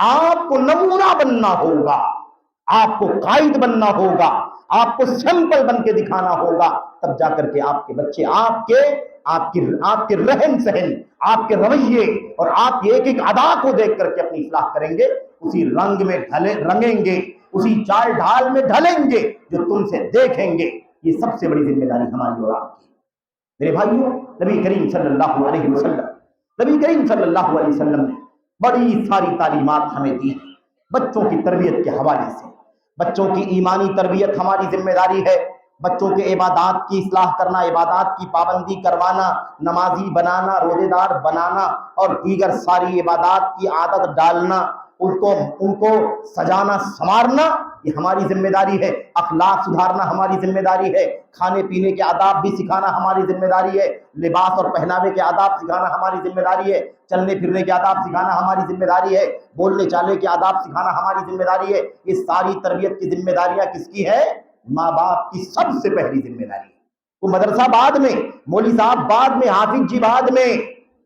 آپ کو نمونہ بننا ہوگا، آپ کو قائد بننا ہوگا، آپ کو سیمپل بن کے دکھانا ہوگا، تب جا کر کے آپ کے بچے آپ کے رہن سہن، آپ کے رویے اور آپ کی ایک ایک ادا کو دیکھ کر کے اپنی اصلاح کریں گے، اسی رنگ میں رنگیں گے، اسی چال ڈھال میں ڈھلیں گے جو تم سے دیکھیں گے۔ یہ سب سے بڑی ذمہ داری ہماری اور آپ کی۔ میرے بھائیوں، نبی کریم صلی اللہ علیہ وسلم نے بڑی ساری تعلیمات ہمیں دی ہیں بچوں کی تربیت کے حوالے سے۔ بچوں کی ایمانی تربیت ہماری ذمہ داری ہے، بچوں کے عبادات کی اصلاح کرنا، عبادات کی پابندی کروانا، نمازی بنانا، روزے دار بنانا اور دیگر ساری عبادات کی عادت ڈالنا، ان کو سجانا سنوارنا، یہ ہماری ذمہ داری ہے۔ اخلاق سدھارنا ہماری ذمہ داری ہے، کھانے پینے کے آداب بھی سکھانا ہماری ذمہ داری ہے، لباس اور پہناوے کے آداب سکھانا ہماری ذمہ داری ہے، چلنے پھرنے کے آداب سکھانا ہماری ذمہ داری ہے، بولنے چالے کے آداب سکھانا ہماری ذمہ داری ہے۔ یہ ساری تربیت کی ذمہ داریاں کس کی ہے؟ ماں باپ کی سب سے پہلی ذمہ داری ہے۔ وہ مدرسہ بعد میں، مولوی صاحب بعد میں، حافظ جی بعد میں،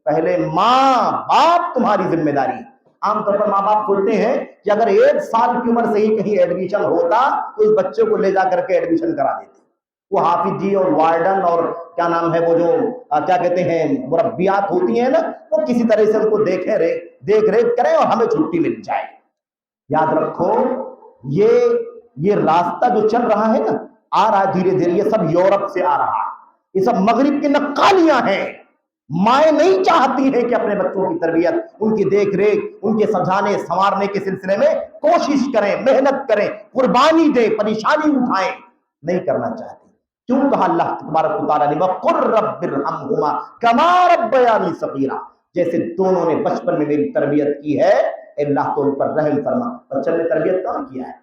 پہلے ماں باپ تمہاری ذمہ داری ہے۔ عام طور پر ماں باپ سوچتے ہیں کہ اگر 1 سال کی عمر سے ہی کہیں ایڈمیشن ہوتا تو اس بچے کو لے جا کر کے ایڈمیشن کرا دیتے۔ وہ حافظ جی اور وارڈن اور کیا نام ہے وہ جو کیا کہتے ہیں مربیات ہوتی ہیں نا، وہ کسی طرح سے ان کو دیکھ ریکھ کریں اور ہمیں چھٹی مل جائے۔ یاد رکھو، یہ راستہ جو چل رہا ہے نا، آ رہا ہے دھیرے دھیرے، یہ سب یورپ سے آ رہا ہے، یہ سب مغرب کی نقالیاں ہیں۔ مائیں نہیں چاہتی ہیں کہ اپنے بچوں کی تربیت، ان کی دیکھ ریکھ، ان کے سمجھانے سنوارنے کے سلسلے میں کوشش کریں، محنت کریں، قربانی دیں، پریشانی اٹھائیں، نہیں کرنا چاہتے۔ کیوں کہا اللہ تبارک و تعالیٰ نے وَقُلْ رَبِّ ارْحَمْهُمَا كَمَا رَبَّيَانِي صَغِيرًا، جیسے دونوں نے بچپن میں میری تربیت کی ہے، اللہ تو ان پر رحم فرما۔ بچوں نے تربیت کہاں کیا ہے؟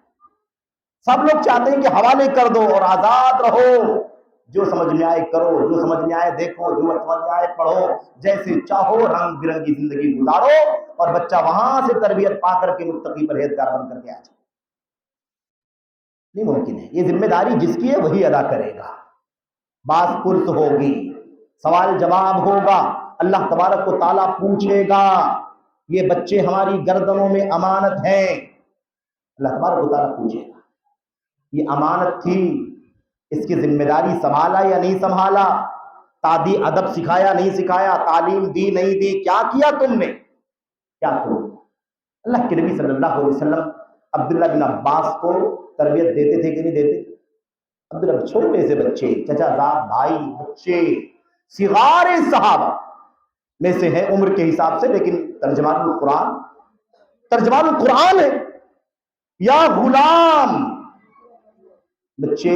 سب لوگ چاہتے ہیں کہ حوالے کر دو اور آزاد رہو، جو سمجھ میں آئے کرو، جو سمجھ میں آئے دیکھو، جو سمجھ میں آئے پڑھو، جیسے چاہو رنگ برنگی زندگی گزارو، اور بچہ وہاں سے تربیت پا کر کے متقی پرہیزگار بن کر کے آ جائے۔ نہیں ممکن ہے۔ یہ ذمہ داری جس کی ہے وہی ادا کرے گا، باس پرس ہوگی، سوال جواب ہوگا، اللہ تبارک و تعالیٰ پوچھے گا۔ یہ بچے ہماری گردنوں میں امانت ہیں، اللہ تبارک و تعالیٰ پوچھے گا یہ امانت تھی، اس کی ذمہ داری سنبھالا یا نہیں سنبھالا، تادی ادب سکھایا نہیں سکھایا، تعلیم دی نہیں دی، کیا کیا تم نے، کیا تم نے؟ اللہ کے نبی صلی اللہ علیہ وسلم عبداللہ بن عباس کو تربیت دیتے تھے کہ نہیں دیتے؟ عبداللہ چھوٹے سے بچے، چچا زاد بھائی، بچے صغار صحابہ میں سے ہیں عمر کے حساب سے، لیکن ترجمان القرآن ہے، یا غلام، بچے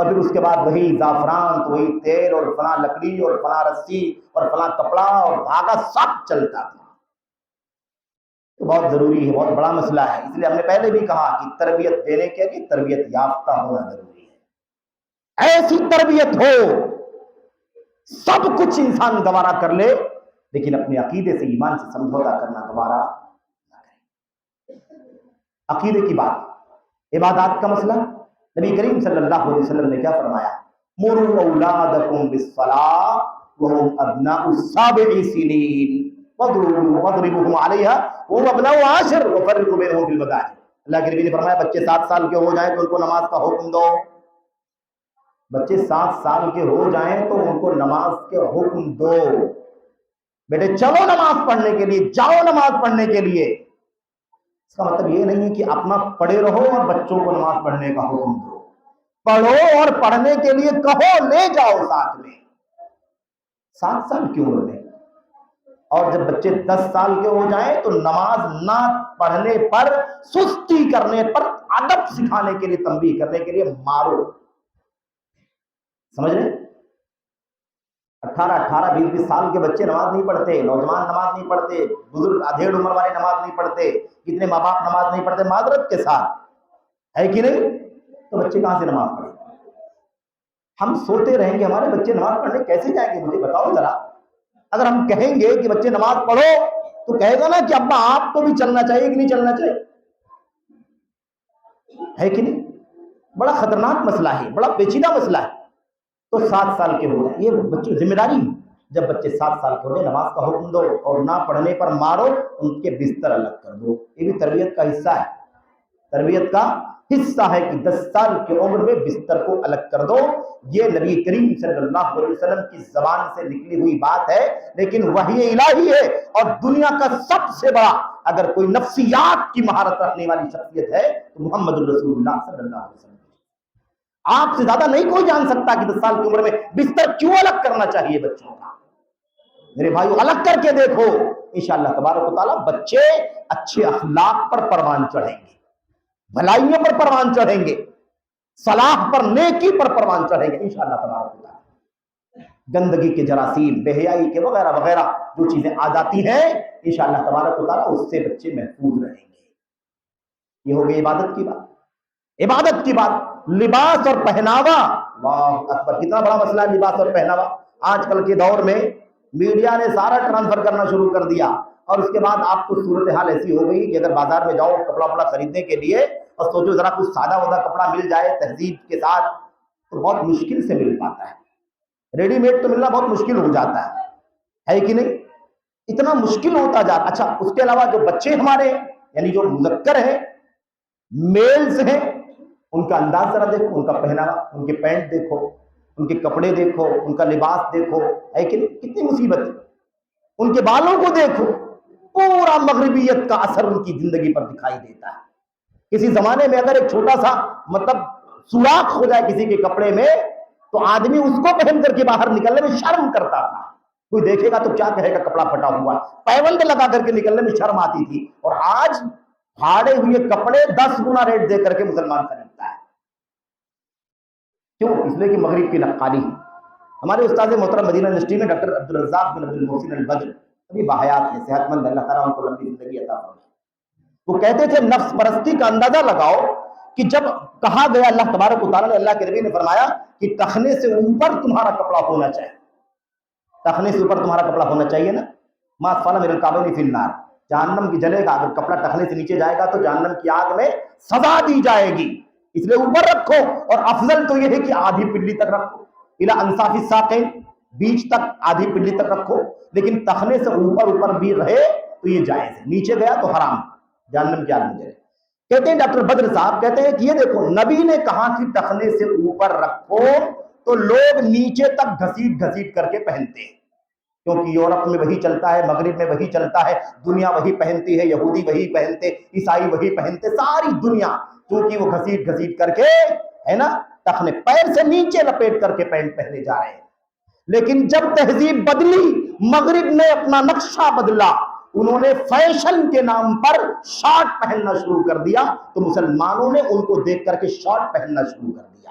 اور پھر اس کے بعد وہی زعفران تو وہی تیل اور فلاں لکڑی اور فلاں رسی اور فلاں کپڑا اور دھاگا سب چلتا تھا. تو بہت ضروری ہے, بہت بڑا مسئلہ ہے. اس لیے ہم نے پہلے بھی کہا کہ تربیت دینے کے لیے تربیت یافتہ ہونا ضروری ہے. ایسی تربیت ہو سب کچھ انسان گوارا کر لے, لیکن اپنے عقیدے سے, ایمان سے سمجھوتا کرنا گوارا نہ کرے. عقیدے کی بات, عبادات کا مسئلہ, نبی کریم صلی اللہ علیہ وسلم نے کیا فرمایا؟ مروا اولادکم بالصلاۃ وهم ابناء 7 سنین واضربوهم علیہا وهم ابناء 10 وفرقوا بینہم فی المضاجع. اللہ کے نبی نے فرمایا بچے 7 سال کے ہو جائیں تو ان کو نماز کا حکم دو. بچے 7 سال کے ہو جائیں تو ان کو نماز کے حکم دو. بیٹے چلو نماز پڑھنے کے لیے, جاؤ نماز پڑھنے کے لیے. اس کا مطلب یہ نہیں ہے کہ اپنا پڑھے رہو اور بچوں کو نماز پڑھنے کا حکم دو. پڑھو اور پڑھنے کے لیے کہو, لے جاؤ ساتھ میں. 7 سال کی عمر میں, اور جب بچے 10 سال کے ہو جائیں تو نماز نہ پڑھنے پر, سستی کرنے پر, ادب سکھانے کے لیے, تنبیہ کرنے کے لیے مارو. سمجھ رہے؟ 18 20 سال کے بچے نماز نہیں پڑھتے, نوجوان نماز نہیں پڑھتے, بزرگ ادھیڑ عمر والے نماز نہیں پڑھتے, کتنے ماں باپ نماز نہیں پڑھتے معذرت کے ساتھ, ہے کہ نہیں؟ تو بچے کہاں سے نماز پڑھیں؟ ہم سوتے رہیں گے ہمارے بچے نماز پڑھنے کیسے جائیں گے؟ مجھے بتاؤ ذرا. اگر ہم کہیں گے کہ بچے نماز پڑھو تو کہے گا نا کہ ابا آپ کو بھی چلنا چاہیے کہ نہیں چلنا چاہیے, ہے کہ نہیں؟ بڑا خطرناک مسئلہ ہے, بڑا پیچیدہ مسئلہ ہے. تو 7 سال کے ہو جائیں, یہ بچوں ذمہ داری ہے. جب بچے 7 سال کے ہو جائیں نماز کا حکم دو, اور نہ پڑھنے پر مارو, ان کے بستر الگ کر دو. یہ بھی تربیت کا حصہ ہے. تربیت کا حصہ ہے کہ 10 سال کی عمر میں بستر کو الگ کر دو. یہ نبی کریم صلی اللہ علیہ وسلم کی زبان سے نکلی ہوئی بات ہے, لیکن وحی الہی ہے. اور دنیا کا سب سے بڑا اگر کوئی نفسیات کی مہارت رکھنے والی شخصیت ہے تو محمد الرسول اللہ صلی اللہ علیہ وسلم. آپ سے زیادہ نہیں کوئی جان سکتا کہ 10 سال کی عمر میں بستر کیوں الگ کرنا چاہیے بچوں کا. میرے بھائیو, الگ کر کے دیکھو, انشاءاللہ تبارک و تعالیٰ بچے اچھے اخلاق پر پروان چڑھیں گے, بھلائیوں پر پروان چڑھیں گے, صلاح پر, نیکی پر پروان چڑھیں گے انشاءاللہ تبارک و تعالیٰ. گندگی کے جراثیم, بے حیائی کے وغیرہ وغیرہ جو چیزیں آ جاتی ہیں انشاءاللہ تبارک و تعالیٰ اس سے بچے محفوظ رہیں گے. یہ ہو گئی عبادت کی بات. عبادت کی بات, لباس اور پہناوا, اللہ اکبر, کتنا بڑا مسئلہ ہے لباس اور پہناوا. آج کل کے دور میں میڈیا نے سارا ٹرانسفر کرنا شروع کر دیا, اور اس کے بعد آپ کو صورتحال ایسی ہو گئی کہ اگر بازار میں جاؤ کپڑا خریدنے کے لیے اور سوچو ذرا کچھ سادہ وادہ کپڑا مل جائے تہذیب کے ساتھ تو بہت مشکل سے مل پاتا ہے. ریڈی میڈ تو ملنا بہت مشکل ہو جاتا ہے کہ نہیں؟ اتنا مشکل ہوتا جاتا. اچھا, اس کے علاوہ جو بچے ہمارے یعنی جو مذکر ہیں, میلز ہیں, ان کا انداز ذرا دیکھو, ان کا پہناوا, ان کے پینٹ دیکھو, ان کے کپڑے دیکھو, ان کا لباس دیکھو, ہے کہ نہیں؟ کتنی مصیبت ہے. ان کے بالوں کو دیکھو, پورا مغربیت کا اثر ان کی زندگی پر دکھائی دیتا ہے. کسی زمانے میں اگر ایک چھوٹا سا مطلب سوراخ ہو جائے کسی کے کپڑے میں تو آدمی اس کو پہن کر کے باہر نکلنے میں شرم کرتا تھا. کوئی دیکھے گا تو کیا کہے گا کپڑا پھٹا ہوا. پیوند لگا کر کے نکلنے میں شرم آتی تھی, اور آج پھاڑے ہوئے کپڑے 10 گنا ریٹ دے کر کے مسلمان خریدتا ہے. کیوں؟ اس لیے کہ مغرب کی نقالی ہے. ہمارے استاد محترم مدینہ یونیورسٹی میں ڈاکٹر عبدالرزاق بن عبد المحسن البدر ابھی باحیات ہیں, صحت مند, اللہ تعالیٰ ان کو لمبی زندگی عطا فرمائے. وہ کہتے تھے نفس پرستی کا اندازہ لگاؤ کہ جب کہا گیا اللہ تبارک و تعالیٰ نے, اللہ کے نبی نے فرمایا کہ ٹخنے سے اوپر تمہارا کپڑا ہونا چاہیے, ٹخنے سے اوپر تمہارا کپڑا ہونا چاہیے نا, ما اسفل من الکعبین فی النار, جہنم کی جلے گا. اگر کپڑا ٹخنے سے نیچے جائے گا تو جہنم کی آگ میں سزا دی جائے گی, اس لیے اوپر رکھو. اور افضل تو یہ ہے کہ آدھی پلی تک رکھو, الی انصاف الساقین, بیچ تک, آدھی پلی تک رکھو, لیکن ٹخنے سے اوپر بھی رہے تو یہ جائز ہے, نیچے گیا تو حرام, جہنم کی آگ میں جائے. کہتے ہیں ڈاکٹر بدر صاحب کہتے ہیں کہ یہ دیکھو نبی نے کہا کہ ٹخنے سے اوپر رکھو تو لوگ نیچے تک گھسیٹ کر کے پہنتے ہیں, کیونکہ یورپ میں وہی چلتا ہے, مغرب میں وہی چلتا ہے, دنیا وہی پہنتی ہے, یہودی وہی پہنتے, عیسائی وہی پہنتے, ساری دنیا کیونکہ وہ گھسیٹ کر کے ہے نا ٹخنے پیر سے نیچے لپیٹ کر کے پینٹ پہنے جا رہے ہیں. لیکن جب تہذیب بدلی, مغرب نے اپنا نقشہ بدلا, انہوں نے فیشن کے نام پر شارٹ پہننا شروع کر دیا, تو مسلمانوں نے ان کو دیکھ کر کے شارٹ پہننا شروع کر دیا.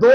2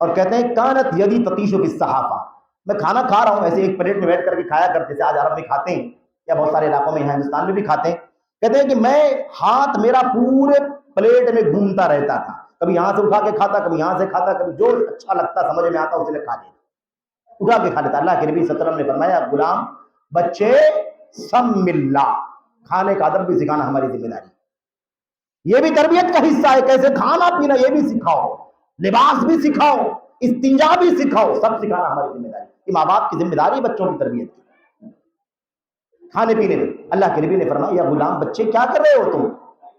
اور کہتے ہیں کانت یدی تتیش فی الصحافہ، میں کھانا کھا رہا ہوں ایسے ایک پلیٹ میں بیٹھ کر کے کھایا کرتے تھے، آج عرب میں کھاتے ہیں یا بہت سارے علاقوں میں، یہاں ہندوستان میں بھی کھاتے ہیں. کہتے ہیں کہ میں ہاتھ میرا پورے پلیٹ میں گھومتا رہتا تھا، کبھی یہاں سے اٹھا کے کھاتا، کبھی یہاں سے کھاتا، کبھی جو اچھا لگتا سمجھ میں آتا اسے میں کھا لیتا، اٹھا کے کھا لیتا. اللہ کے نبی صلی اللہ علیہ وسلم نے فرمایا غلام بچے سم اللہ، کھانے کا ادب بھی سکھانا ہماری ذمہ داری، یہ بھی تربیت کا حصہ ہے. کیسے کھانا پینا یہ بھی سکھاؤ، لباس بھی سکھاؤ، استنجا بھی سکھاؤ، سب سکھانا ہماری ذمہ داری. یہ ماں باپ کی ذمہ داری بچوں کی تربیت کی. کھانے پینے میں اللہ کے نبی نے فرمایا یا غلام بچے کیا کر رہے ہو تم،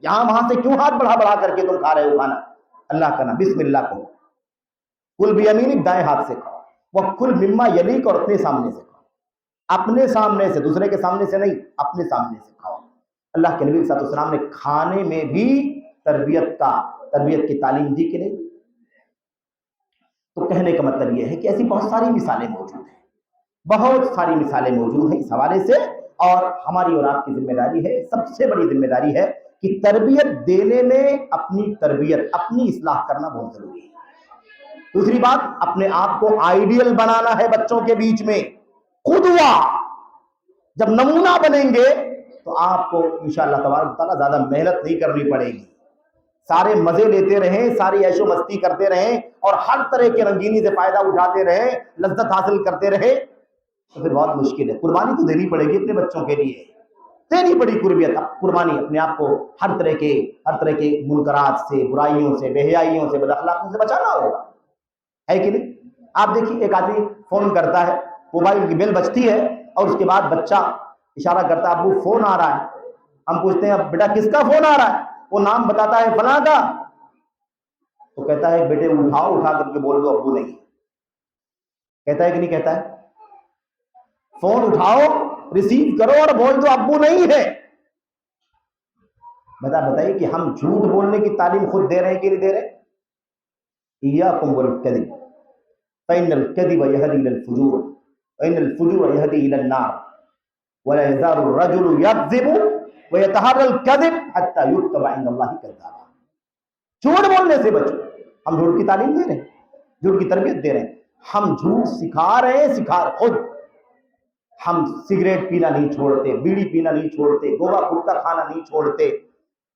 یہاں وہاں سے کیوں ہاتھ بڑھا بڑھا کر کے تم کھا رہے ہو کھانا؟ اللہ کا نام بسم اللہ کو، کل بیمینک دائیں ہاتھ سے کھاؤ، وہ کل مما یلیک، اور اپنے سامنے سے کھاؤ، اپنے سامنے سے، دوسرے کے سامنے سے نہیں، اپنے سامنے سے کھاؤ. اللہ کے نبی صلی اللہ علیہ وسلم نے کھانے میں بھی تربیت کی تعلیم دی کہ نہیں؟ تو کہنے کا مطلب یہ ہے کہ ایسی بہت ساری مثالیں موجود ہیں، بہت ساری مثالیں موجود ہیں اس حوالے سے. اور ہماری اور آپ کی ذمہ داری ہے، سب سے بڑی ذمہ داری ہے کہ تربیت دینے میں اپنی تربیت، اپنی اصلاح کرنا بہت ضروری ہے. دوسری بات، اپنے آپ کو آئیڈیل بنانا ہے بچوں کے بیچ میں، قدوہ. جب نمونہ بنیں گے تو آپ کو انشاءاللہ تبارک و تعالیٰ زیادہ محنت نہیں کرنی پڑے گی، سارے مزے لیتے رہیں، ساری عیش و مستی کرتے رہیں اور ہر طرح کے رنگینی سے فائدہ اٹھاتے رہیں، لذت حاصل کرتے رہیں، تو پھر بہت مشکل ہے. قربانی تو دینی پڑے گی اپنے بچوں کے لیے، دینی پڑی قربانی، اپنے آپ کو ہر طرح کے منکرات سے، برائیوں سے، بے حیائیوں سے، بد اخلاقیوں سے بچانا ہوگا، ہے کہ نہیں؟ آپ دیکھیے ایک آدمی فون کرتا ہے، موبائل کی بیل بجتی ہے اور اس کے بعد بچہ اشارہ کرتا ہے ابو فون آ رہا ہے. ہم پوچھتے ہیں اب بیٹا کس کا فون آ رہا ہے؟ وہ نام بتاتا ہے فلاں کا. تو کہتا ہے بیٹے اٹھا کر کے بول دو ابو نہیں. کہتا ہے کہ نہیں کہتا ہے؟ فون اٹھاؤ، ریسیو کرو اور بول دو ابو نہیں ہے. بتائیے کہ ہم جھوٹ بولنے کی تعلیم خود دے رہے ہیں کہ نہیں دے رہے؟ ایاکم والکذب فإن الكذب يهدي إلى الفجور وإن الفجور يهدي إلى النار ولا يزال الرجل يكذب ويتحرى الكذب حتى يكتب عند الله كذابا. جھوٹ بولنے سے بچو. ہم جھوٹ کی تعلیم دے رہے ہیں، جھوٹ کی تربیت دے رہے ہیں، ہم جھوٹ سکھا رہے ہیں خود. ہم سگریٹ پینا نہیں چھوڑتے، بیڑی پینا نہیں چھوڑتے، گوبا گٹکا کھانا نہیں چھوڑتے.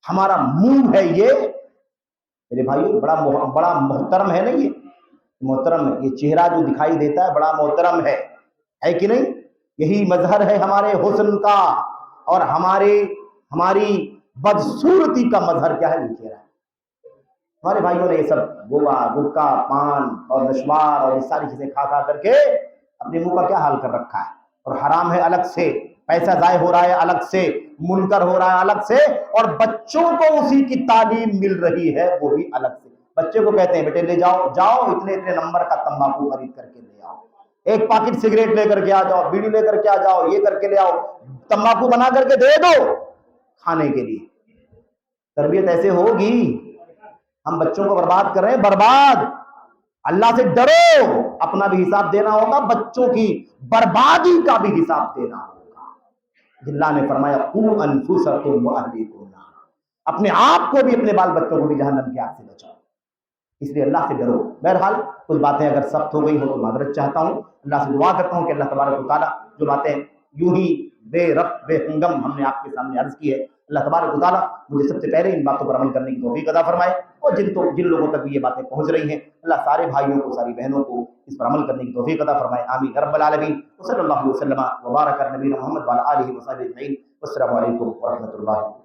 ہمارا منہ ہے یہ میرے بھائیو، بڑا محترم ہے نا، یہ محترم ہے. یہ چہرہ جو دکھائی دیتا ہے بڑا محترم ہے کہ نہیں؟ یہی مظہر ہے ہمارے حسن کا، اور ہماری بدصورتی کا مظہر کیا ہے؟ یہ چہرہ. ہمارے بھائیوں نے یہ سب گوبا گٹکا پان اور نشوار اور یہ ساری چیزیں کھا کر کے اپنے منہ کا کیا حال کر رکھا ہے. اور حرام ہے الگ سے، پیسہ ضائع ہو رہا ہے الگ سے، منکر ہو رہا ہے الگ سے، اور بچوں کو اسی کی تعلیم مل رہی ہے وہ بھی الگ سے. بچے کو کہتے ہیں بیٹے لے جاؤ اتنے نمبر کا تمباکو خرید کر کے لے آؤ، ایک پاکٹ سگریٹ لے کر کے آ جاؤ، بیڑی لے کر کے آ جاؤ، یہ کر کے لے آؤ، تمباکو بنا کر کے دے دو کھانے کے لیے. تربیت ایسے ہوگی؟ ہم بچوں کو برباد کر رہے ہیں، برباد. اللہ سے ڈرو، اپنا بھی حساب دینا ہوگا، بچوں کی بربادی کا بھی حساب دینا ہوگا. اللہ نے فرمایا قوا انفسکم واہلیکم نارا، اپنے آپ کو بھی اپنے بال بچوں کو بھی جہنم کی آگ سے بچاؤ. اس لیے اللہ سے ڈرو. بہرحال کچھ باتیں اگر سخت ہو گئی ہو تو معذرت چاہتا ہوں. اللہ سے دعا کرتا ہوں کہ اللہ تبارک و تعالیٰ جو باتیں یوں ہی بے ربط بے ہنگم ہم نے آپ کے سامنے عرض کی ہے، اللہ تبارک و تعالیٰ مجھے سب سے پہلے ان باتوں پر عمل کرنے کی توفیق عطا فرمائے، اور جن لوگوں تک بھی یہ باتیں پہنچ رہی ہیں اللہ سارے بھائیوں کو، ساری بہنوں کو اس پر عمل کرنے کی توفیق عطا فرمائے. آمین رب العالمین. وصلی اللہ وسلم وبارک علی نبینا محمد وعلی آلہ وصحبہ اجمعین. والسلام علیکم ورحمۃ اللہ.